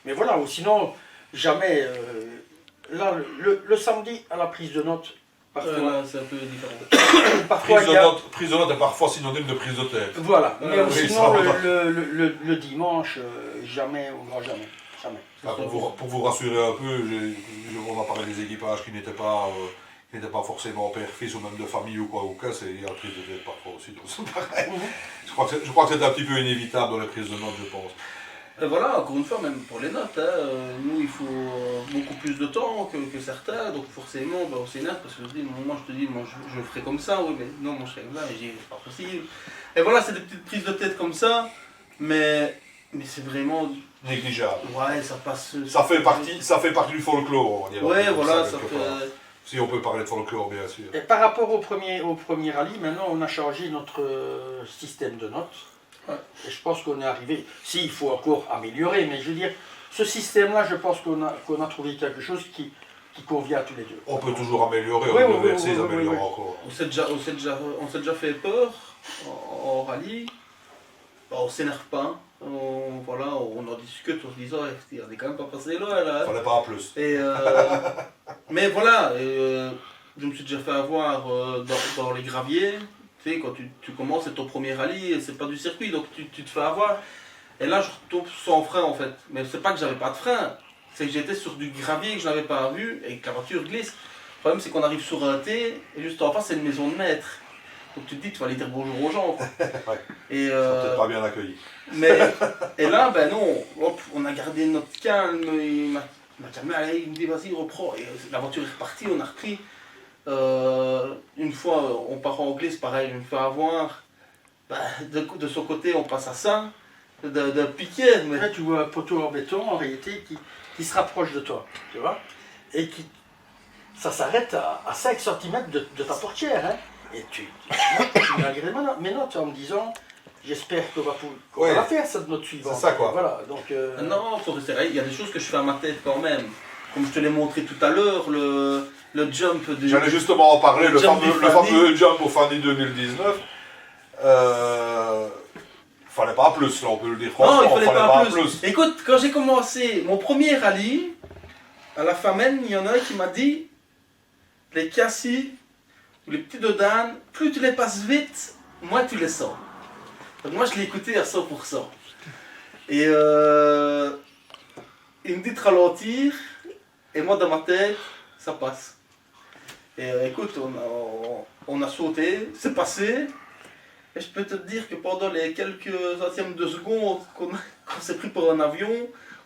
[SPEAKER 3] mais voilà, ou sinon, jamais. Là, le samedi, à la prise de notes, parfois,
[SPEAKER 2] c'est un peu différent.
[SPEAKER 3] parfois
[SPEAKER 1] Prise de note est parfois synonyme de prise de tête.
[SPEAKER 3] Voilà, mais
[SPEAKER 1] oui,
[SPEAKER 3] sinon,
[SPEAKER 1] ça,
[SPEAKER 3] le dimanche, jamais, au grand jamais. Jamais.
[SPEAKER 1] Pour vous rassurer un peu, on a parlé des équipages qui n'étaient pas forcément père-fils ou même de famille ou quoi, il y a la prise de tête parfois aussi, donc c'est pareil. Je crois que c'est un petit peu inévitable dans les prises de notes, je pense.
[SPEAKER 2] Et voilà, encore une fois, même pour les notes, nous il faut beaucoup plus de temps que certains, donc forcément on s'énerve parce que moi je te dis, moi je le ferai comme ça, oui mais non, moi je ferai comme ça, mais j'ai c'est pas possible. Et voilà, c'est des petites prises de tête comme ça, mais c'est vraiment
[SPEAKER 1] négligeable.
[SPEAKER 2] Ouais, ça passe.
[SPEAKER 1] Ça fait partie du folklore, on va dire.
[SPEAKER 2] Ouais, voilà, ça fait.
[SPEAKER 1] Si on peut parler de folklore, bien sûr.
[SPEAKER 3] Et par rapport au premier rallye, maintenant on a changé notre système de notes. Ouais. Et je pense qu'on est arrivé. Si, il faut encore améliorer, mais je veux dire, ce système-là, je pense qu'on a trouvé quelque chose qui convient à tous les deux.
[SPEAKER 1] On peut toujours améliorer,
[SPEAKER 3] oui,
[SPEAKER 1] on peut améliorer encore.
[SPEAKER 2] On s'est déjà fait peur en rallye. On s'énerve pas. Voilà, on en discute en se disant, on est quand même pas passé loin là.
[SPEAKER 1] Fallait pas plus.
[SPEAKER 2] Et, mais voilà, je me suis déjà fait avoir dans les graviers. Tu sais, quand tu commences, c'est ton premier rallye, et c'est pas du circuit, donc tu te fais avoir. Et là, je retombe sans frein en fait. Mais c'est pas que j'avais pas de frein, c'est que j'étais sur du gravier que je n'avais pas vu et que la voiture glisse. Le problème, c'est qu'on arrive sur un T, et juste en face, c'est une maison de maître. Donc tu te dis, tu vas aller dire bonjour aux gens.
[SPEAKER 1] Ouais.
[SPEAKER 2] Et
[SPEAKER 1] peut-être pas bien accueilli.
[SPEAKER 2] Et là, ben non, hop, on a gardé notre calme, il m'a calmé, allez, il me dit vas-y, reprends. Et la voiture est repartie, on a repris. Une fois, on part en glisse, pareil, je me fais avoir. Ben, de son côté, on passe à ça, d'un piquet. Mais...
[SPEAKER 3] Là, tu vois un poteau en béton, en réalité, qui se rapproche de toi, tu vois, et ça s'arrête à 5 cm de ta portière, hein. Et tu malgré mes notes en me disant, j'espère qu'on va la faire cette note suivante.
[SPEAKER 1] C'est ça quoi.
[SPEAKER 3] Voilà, donc,
[SPEAKER 2] Non, faut rester il y a des choses que je fais à ma tête quand même. Comme je te l'ai montré tout à l'heure, le jump de...
[SPEAKER 1] J'allais justement en parler, le fameux jump au Fanny 2019. Fallait pas plus, là, on peut le dire
[SPEAKER 2] Non,
[SPEAKER 1] franchement,
[SPEAKER 2] il fallait pas plus.
[SPEAKER 1] plus.
[SPEAKER 2] Écoute, quand j'ai commencé mon premier rallye, à la Famenne, il y en a un qui m'a dit les cassis ou les petits dodanes, plus tu les passes vite, moins tu les sens. Donc moi, je l'ai écouté à 100%. Et il me dit de ralentir, et moi, dans ma tête, ça passe. Et écoute, on a sauté, c'est passé. Et je peux te dire que pendant les quelques centièmes de seconde qu'on s'est pris pour un avion,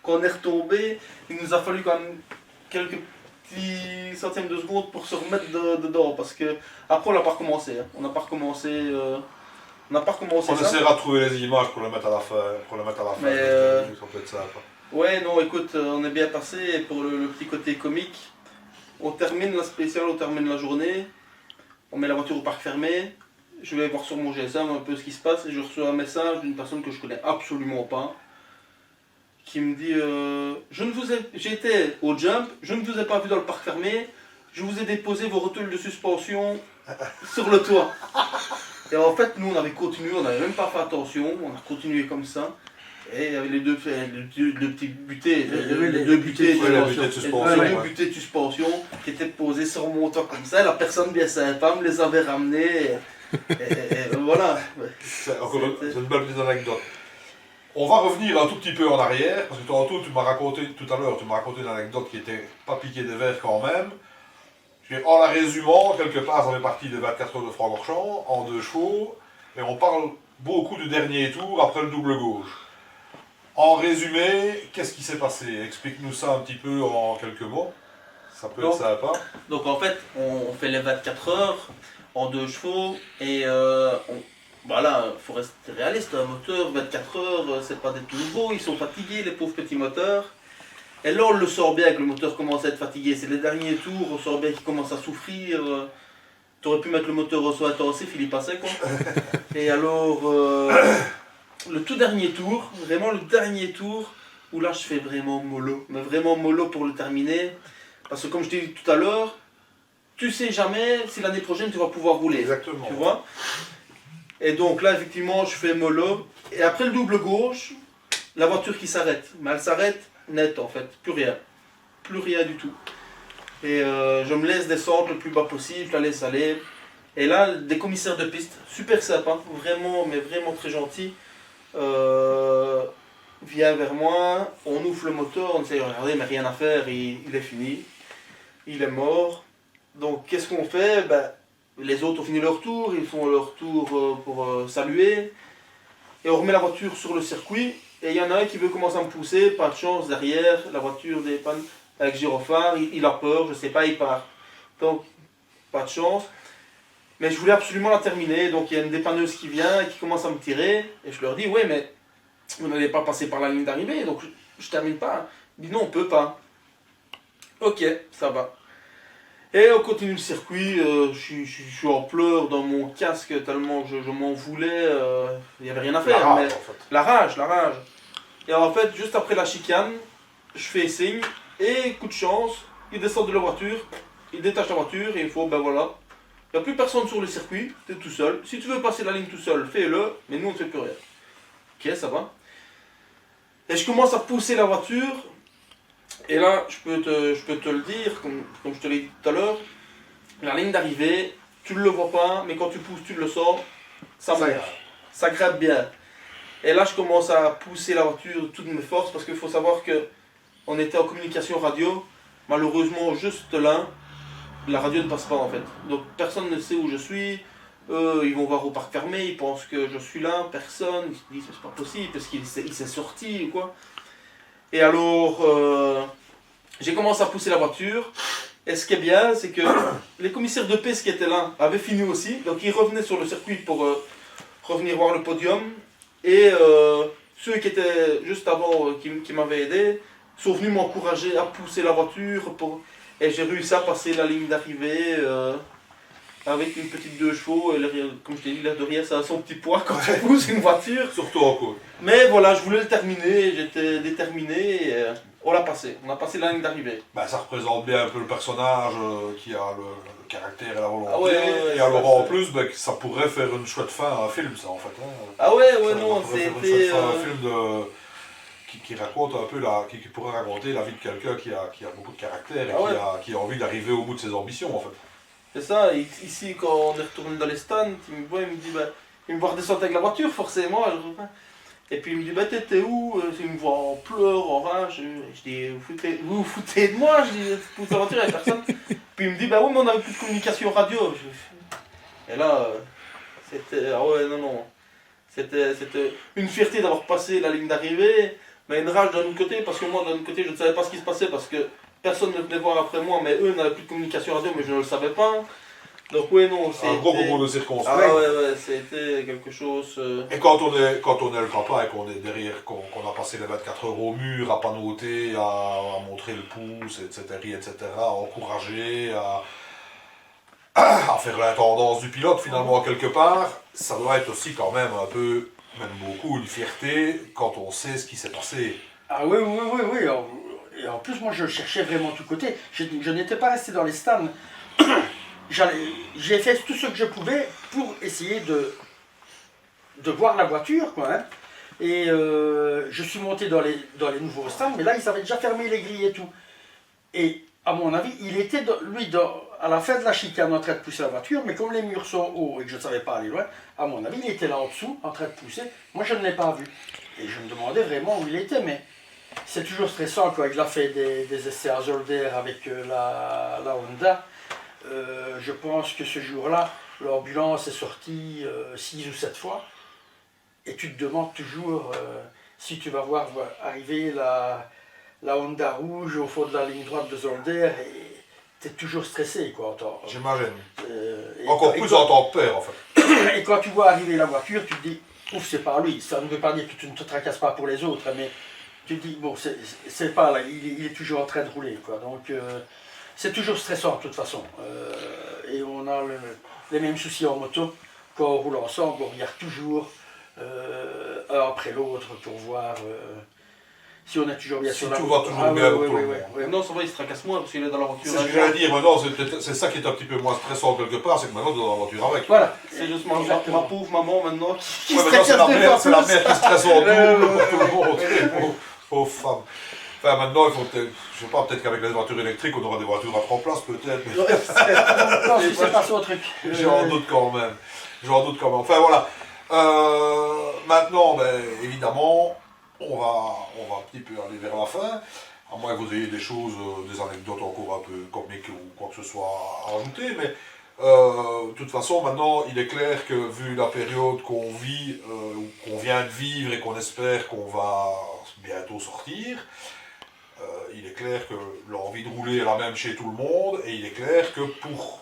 [SPEAKER 2] qu'on est retombé, il nous a fallu quand même quelques petits centièmes de seconde pour se remettre dedans. Parce que après on n'a pas recommencé. Hein. On n'a pas recommencé.
[SPEAKER 1] On
[SPEAKER 2] ça.
[SPEAKER 1] essaiera de trouver les images pour le mettre à la fin.
[SPEAKER 2] Mais,
[SPEAKER 1] Ça peut être sympa.
[SPEAKER 2] Ouais, non, écoute, on est bien passé. Et pour le petit côté comique, on termine la spéciale, on termine la journée. On met la voiture au parc fermé. Je vais voir sur mon GSM un peu ce qui se passe et je reçois un message d'une personne que je connais absolument pas qui me dit j'étais au jump, je ne vous ai pas vu dans le parc fermé, je vous ai déposé vos rotules de suspension sur le toit. Et en fait, nous on avait continué, on n'avait même pas fait attention, on a continué comme ça. Et il y avait les deux petits butées, les deux butées de suspension qui étaient posés sur mon toit comme ça. La personne bien sympa me les avait ramenés. Et voilà.
[SPEAKER 1] C'est une belle petite anecdote. On va revenir un tout petit peu en arrière, parce que tantôt tu m'as raconté, tout à l'heure, tu m'as raconté une anecdote qui était pas piquée des verres quand même. En la résumant, quelque part, ça fait partie des 24 heures de Francorchamps, en 2 chevaux, et on parle beaucoup du dernier tour après le double gauche. En résumé, qu'est-ce qui s'est passé? Explique-nous ça un petit peu en quelques mots. Ça peut être sympa.
[SPEAKER 2] Donc en fait, on fait les 24 heures en 2 chevaux et voilà, il faut rester réaliste. Un moteur, 24 heures, c'est pas des tout nouveaux, ils sont fatigués, les pauvres petits moteurs. Et là, on le sort bien que le moteur commence à être fatigué. C'est les derniers tours, on sort bien qu'il commence à souffrir. T'aurais pu mettre le moteur au soin intensif, il y passait quoi. Et alors, le tout dernier tour, vraiment le dernier tour, où là je fais vraiment mollo. Mais vraiment mollo pour le terminer. Parce que comme je t'ai dit tout à l'heure, tu sais jamais si l'année prochaine tu vas pouvoir rouler.
[SPEAKER 1] Exactement.
[SPEAKER 2] Tu vois? Et donc là, effectivement, je fais mollo. Et après le double gauche, la voiture qui s'arrête. Mais elle s'arrête net en fait, plus rien. Plus rien du tout. Et je me laisse descendre le plus bas possible, je la laisse aller. Et là, des commissaires de piste, super sympa, vraiment, mais vraiment très gentil, vient vers moi, on ouvre le moteur, on essaie de regarder, mais rien à faire, il est fini. Il est mort. Donc qu'est-ce qu'on fait? Les autres ont fini leur tour, ils font leur tour pour saluer. Et on remet la voiture sur le circuit. Et il y en a un qui veut commencer à me pousser, pas de chance, derrière, la voiture dépanne avec gyrophare, il a peur, je sais pas, il part. Donc, pas de chance. Mais je voulais absolument la terminer, donc il y a une dépanneuse qui vient et qui commence à me tirer. Et je leur dis, ouais, mais vous n'allez pas passer par la ligne d'arrivée, donc je termine pas. Il dit, non, on peut pas. Ok, ça va. Et on continue le circuit, je suis en pleurs dans mon casque tellement je m'en voulais, il n'y avait rien à faire.
[SPEAKER 1] La rage, en fait.
[SPEAKER 2] La rage. Et en fait, juste après la chicane, je fais signe, et coup de chance, il descend de la voiture, il détache la voiture, et il faut, ben voilà. Il n'y a plus personne sur le circuit, tu es tout seul. Si tu veux passer la ligne tout seul, fais-le, mais nous on ne fait plus rien. Ok, ça va. Et je commence à pousser la voiture. Et là, je peux te le dire, comme je te l'ai dit tout à l'heure, la ligne d'arrivée, tu ne le vois pas, mais quand tu pousses, tu le sens, ça monte, ça gratte bien. Et là, je commence à pousser la voiture de toutes mes forces, parce qu'il faut savoir qu'on était en communication radio, malheureusement, juste là, la radio ne passe pas en fait. Donc personne ne sait où je suis, ils vont voir au parc fermé, ils pensent que je suis là, personne, ils se disent c'est pas possible, parce qu'il s'est sorti ou quoi. Et alors, j'ai commencé à pousser la voiture. Et ce qui est bien, c'est que les commissaires de piste qui étaient là avaient fini aussi. Donc ils revenaient sur le circuit pour revenir voir le podium. Et ceux qui étaient juste avant, qui m'avaient aidé, sont venus m'encourager à pousser la voiture. Et j'ai réussi à passer la ligne d'arrivée avec une petite 2 chevaux, et comme je t'ai dit, l'air de rien, ça a son petit poids quand tu pousses une voiture.
[SPEAKER 1] Surtout en côte.
[SPEAKER 2] Mais voilà, je voulais le terminer, j'étais déterminé, et on l'a passé. On a passé la ligne d'arrivée.
[SPEAKER 1] Ben, ça représente bien un peu le personnage qui a le caractère et la volonté.
[SPEAKER 2] Ah ouais,
[SPEAKER 1] et alors en plus, ben, ça pourrait faire une chouette fin à un film, ça en fait. Hein.
[SPEAKER 2] Ah ouais,
[SPEAKER 1] Ça
[SPEAKER 2] non,
[SPEAKER 1] pourrait faire une
[SPEAKER 2] c'était...
[SPEAKER 1] chouette fin à un film qui raconte un peu, qui pourrait raconter la vie de quelqu'un qui a beaucoup de caractère et qui a envie d'arriver au bout de ses ambitions en fait.
[SPEAKER 2] C'est ça, ici quand on est retourné dans les stands, il me voit, il me dit, bah, il me voit redescendre avec la voiture forcément. Et puis il me dit, bah t'étais où? Il me voit en pleurs, en rage. Je dis, vous vous foutez de moi? Je dis, tu pousses la voiture avec personne. Puis il me dit, bah oui, mais on n'avait plus de communication radio. Et là, c'était, ah ouais, non. C'était une fierté d'avoir passé la ligne d'arrivée, mais une rage d'un autre côté, parce que moi d'un autre côté, je ne savais pas ce qui se passait, parce que personne ne venait voir après moi, mais eux n'avaient plus de communication radio, mais je ne le savais pas. Donc oui, non, c'est...
[SPEAKER 1] Un gros concours de circonstances.
[SPEAKER 2] Ah ouais, c'était quelque chose...
[SPEAKER 1] Et quand on est le papa et qu'on est derrière, qu'on a passé les 24 heures au mur, à panoter, à montrer le pouce, etc., à encourager, à faire l'intendance du pilote finalement quelque part, ça doit être aussi quand même un peu, même beaucoup, une fierté quand on sait ce qui s'est passé.
[SPEAKER 3] Ah oui. Et en plus, moi, je cherchais vraiment tout côté. Je n'étais pas resté dans les stands. J'ai fait tout ce que je pouvais pour essayer de voir la voiture, quoi. Hein. Et je suis monté dans les nouveaux stands, mais là, ils avaient déjà fermé les grilles et tout. Et à mon avis, il était, à la fin de la chicane en train de pousser la voiture, mais comme les murs sont hauts et que je ne savais pas aller loin, à mon avis, il était là en dessous, en train de pousser. Moi, je ne l'ai pas vu. Et je me demandais vraiment où il était, mais c'est toujours stressant, quoi. Il a fait des essais à Zolder avec la Honda. Je pense que ce jour-là, l'ambulance est sortie 6 ou 7 fois. Et tu te demandes toujours si tu vas voir arriver la Honda rouge au fond de la ligne droite de Zolder. Et tu es toujours stressé, quoi.
[SPEAKER 1] J'imagine. Encore plus en tant que père, en fait.
[SPEAKER 3] Et quand tu vois arriver la voiture, tu te dis, ouf, c'est pas lui. Ça ne veut pas dire que tu ne te tracasses pas pour les autres, mais tu te dis, bon, c'est pas là, il est toujours en train de rouler, quoi. Donc, c'est toujours stressant, de toute façon. Et on a les mêmes soucis en moto. Quand on roule ensemble, on regarde toujours un après l'autre pour voir si on est toujours bien
[SPEAKER 1] si
[SPEAKER 3] sur la
[SPEAKER 1] tout
[SPEAKER 3] route.
[SPEAKER 1] va toujours bien pour tout le monde.
[SPEAKER 2] Non, ça va, il se tracasse moins parce qu'il est dans la voiture.
[SPEAKER 1] C'est ce que j'allais dire, maintenant, c'est ça qui est un petit peu moins stressant quelque part, c'est que maintenant, tu es dans la voiture avec.
[SPEAKER 3] Voilà.
[SPEAKER 2] C'est juste ma pauvre maman maintenant qui
[SPEAKER 1] Ouais, maintenant, c'est la mère qui stresse en double pour tout le monde. Pauvre femme. Enfin, maintenant, il faut peut-être, je sais pas, peut-être qu'avec les voitures électriques, on aura des voitures à 3 places, peut-être.
[SPEAKER 3] Non, c'est pas son truc.
[SPEAKER 1] J'en doute quand même. Enfin, voilà. Maintenant, ben, évidemment, on va un petit peu aller vers la fin. À moins que vous ayez des choses, des anecdotes encore un peu comiques ou quoi que ce soit à ajouter. Mais de toute façon, maintenant, il est clair que vu la période qu'on vit, ou qu'on vient de vivre et qu'on espère qu'on va bientôt sortir, il est clair que l'envie de rouler est la même chez tout le monde, et il est clair que pour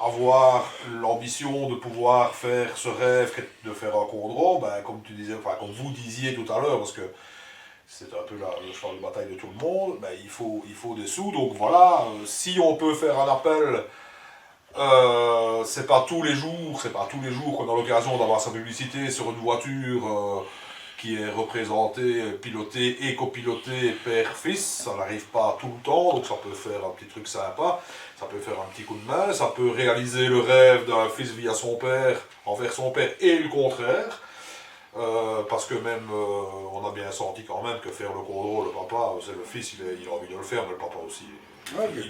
[SPEAKER 1] avoir l'ambition de pouvoir faire ce rêve de faire un condro, ben, comme tu disais, enfin comme vous disiez tout à l'heure, parce que c'est un peu le cheval de bataille de tout le monde, ben, il faut des sous, donc voilà, si on peut faire un appel, c'est pas tous les jours qu'on a l'occasion d'avoir sa publicité sur une voiture qui est représentée, pilotée et copilotée père-fils, ça n'arrive pas tout le temps, donc ça peut faire un petit truc sympa, ça peut faire un petit coup de main, ça peut réaliser le rêve d'un fils via son père, envers son père, et le contraire, parce que même, on a bien senti quand même que faire le contrôle, le papa, c'est le fils, il a envie de le faire, mais le papa aussi.
[SPEAKER 3] Ouais,
[SPEAKER 1] il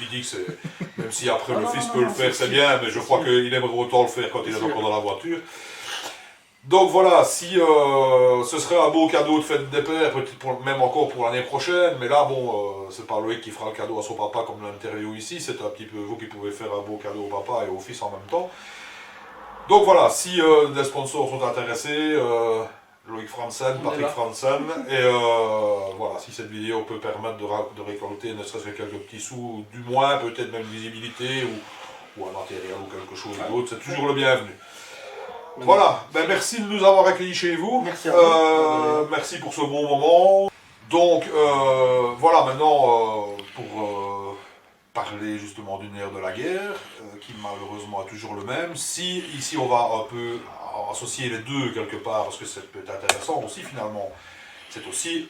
[SPEAKER 1] dit que c'est, même si après le fils peut le faire, c'est bien, mais je crois qu'il aimerait autant le faire quand il est encore dans la voiture. Donc voilà, si ce serait un beau cadeau de fête des pères, peut-être même encore pour l'année prochaine, mais là, bon, c'est pas Loïc qui fera le cadeau à son papa comme l'interview ici, c'est un petit peu vous qui pouvez faire un beau cadeau au papa et au fils en même temps. Donc voilà, si des sponsors sont intéressés, Loïc Franzen, Patrick Franzen, et voilà, si cette vidéo peut permettre de récolter ne serait-ce que quelques petits sous, du moins peut-être même visibilité ou un matériel ou quelque chose d'autre, c'est toujours le bienvenu. Voilà, ben merci de nous avoir accueillis chez vous.
[SPEAKER 3] Merci à vous.
[SPEAKER 1] Merci pour ce bon moment. Donc voilà, maintenant pour parler justement d'une ère de la guerre, qui malheureusement est toujours le même. Si ici on va un peu associer les deux quelque part, parce que c'est peut-être intéressant aussi finalement, c'est aussi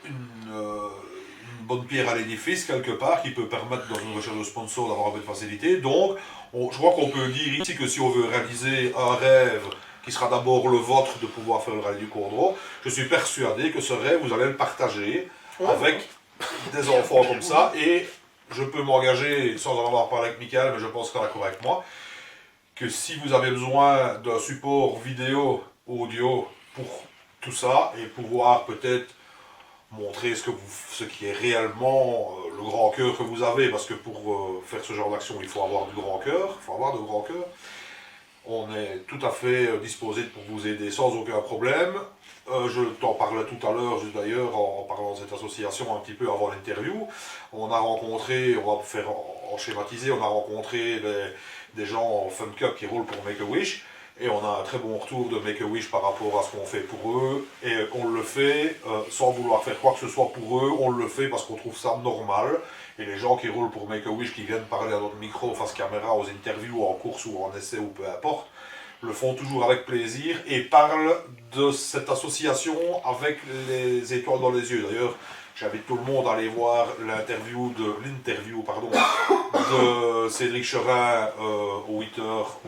[SPEAKER 1] une bonne pierre à l'édifice quelque part qui peut permettre dans une recherche de sponsor d'avoir un peu de facilité. Donc je crois qu'on peut dire ici que si on veut réaliser un rêve qui sera d'abord le vôtre de pouvoir faire le rallye du Cours-Drôme, je suis persuadé que ce rêve vous allez le partager avec des enfants comme ça, et je peux m'engager sans en avoir parlé avec Michael, mais je pense qu'il est d'accord avec moi, que si vous avez besoin d'un support vidéo, audio pour tout ça, et pouvoir peut-être montrer ce qui est réellement le grand cœur que vous avez, parce que pour faire ce genre d'action, il faut avoir du grand cœur, on est tout à fait disposé pour vous aider sans aucun problème. Je t'en parlais tout à l'heure, juste d'ailleurs, en parlant de cette association un petit peu avant l'interview. On a rencontré, on va faire en schématiser, on a rencontré des gens en Fun Cup qui roulent pour Make-A-Wish, et on a un très bon retour de Make-A-Wish par rapport à ce qu'on fait pour eux, et on le fait sans vouloir faire quoi que ce soit pour eux, on le fait parce qu'on trouve ça normal, et les gens qui roulent pour Make-A-Wish, qui viennent parler à notre micro, face caméra, aux interviews, en course ou en essai ou peu importe, le font toujours avec plaisir et parlent de cette association avec les étoiles dans les yeux. D'ailleurs, j'invite tout le monde à aller voir l'interview de Cédric Cherin aux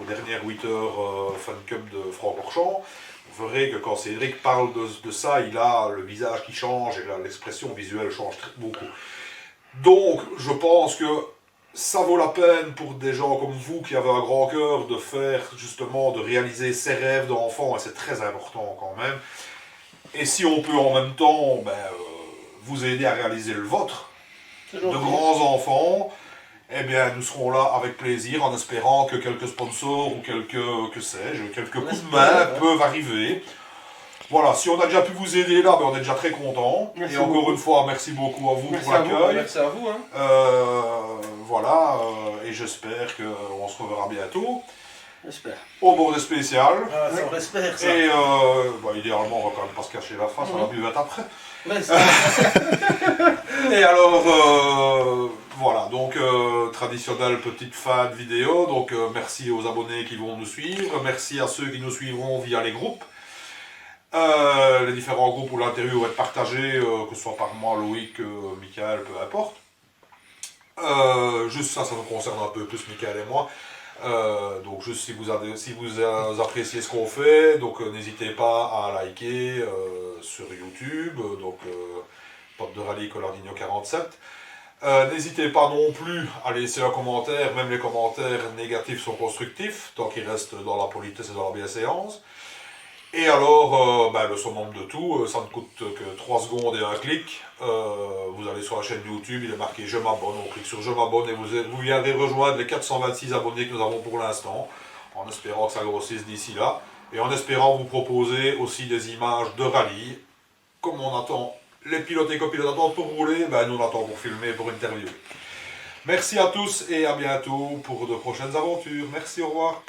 [SPEAKER 1] dernières 8 heures Fun Cup de Francorchamps. Vous verrez que quand Cédric parle de ça, il a le visage qui change et l'expression visuelle change beaucoup. Donc, je pense que ça vaut la peine pour des gens comme vous qui avez un grand cœur de faire justement, de réaliser ses rêves d'enfant, et c'est très important quand même. Et si on peut en même temps vous aider à réaliser le vôtre, de grands enfants, eh bien nous serons là avec plaisir, en espérant que quelques sponsors ou quelques coups de main peuvent arriver. Voilà, si on a déjà pu vous aider là, on est déjà très content. Et encore une fois, merci beaucoup à vous pour l'accueil.
[SPEAKER 2] Merci à vous.
[SPEAKER 1] Voilà, et j'espère qu'on se reverra bientôt.
[SPEAKER 3] J'espère.
[SPEAKER 1] Au bord des spéciales.
[SPEAKER 2] Ah, ça, on espère ça.
[SPEAKER 1] Et idéalement, on va quand même pas se cacher la face, on a bu 20 après.
[SPEAKER 2] Ouais,
[SPEAKER 1] Et alors, voilà, donc traditionnelle petite fin de vidéo. Donc merci aux abonnés qui vont nous suivre, merci à ceux qui nous suivront via les groupes. Les différents groupes où l'interview va être partagée, que ce soit par moi, Loïc, Michael, peu importe. Juste ça nous concerne un peu plus Michael et moi. Donc juste si vous appréciez ce qu'on fait, donc n'hésitez pas à liker sur YouTube, donc Pote de Rallye Collardino 47. N'hésitez pas non plus à laisser un commentaire, même les commentaires négatifs sont constructifs, tant qu'ils restent dans la politesse et dans la bienséance. Et alors, le summum de tout, ça ne coûte que 3 secondes et un clic. Vous allez sur la chaîne YouTube, il est marqué je m'abonne, on clique sur je m'abonne et vous viendrez rejoindre les 426 abonnés que nous avons pour l'instant, en espérant que ça grossisse d'ici là, et en espérant vous proposer aussi des images de rallye. Comme on attend les pilotes et copilotes attendent pour rouler, nous on attend pour filmer, pour interviewer. Merci à tous et à bientôt pour de prochaines aventures. Merci, au revoir.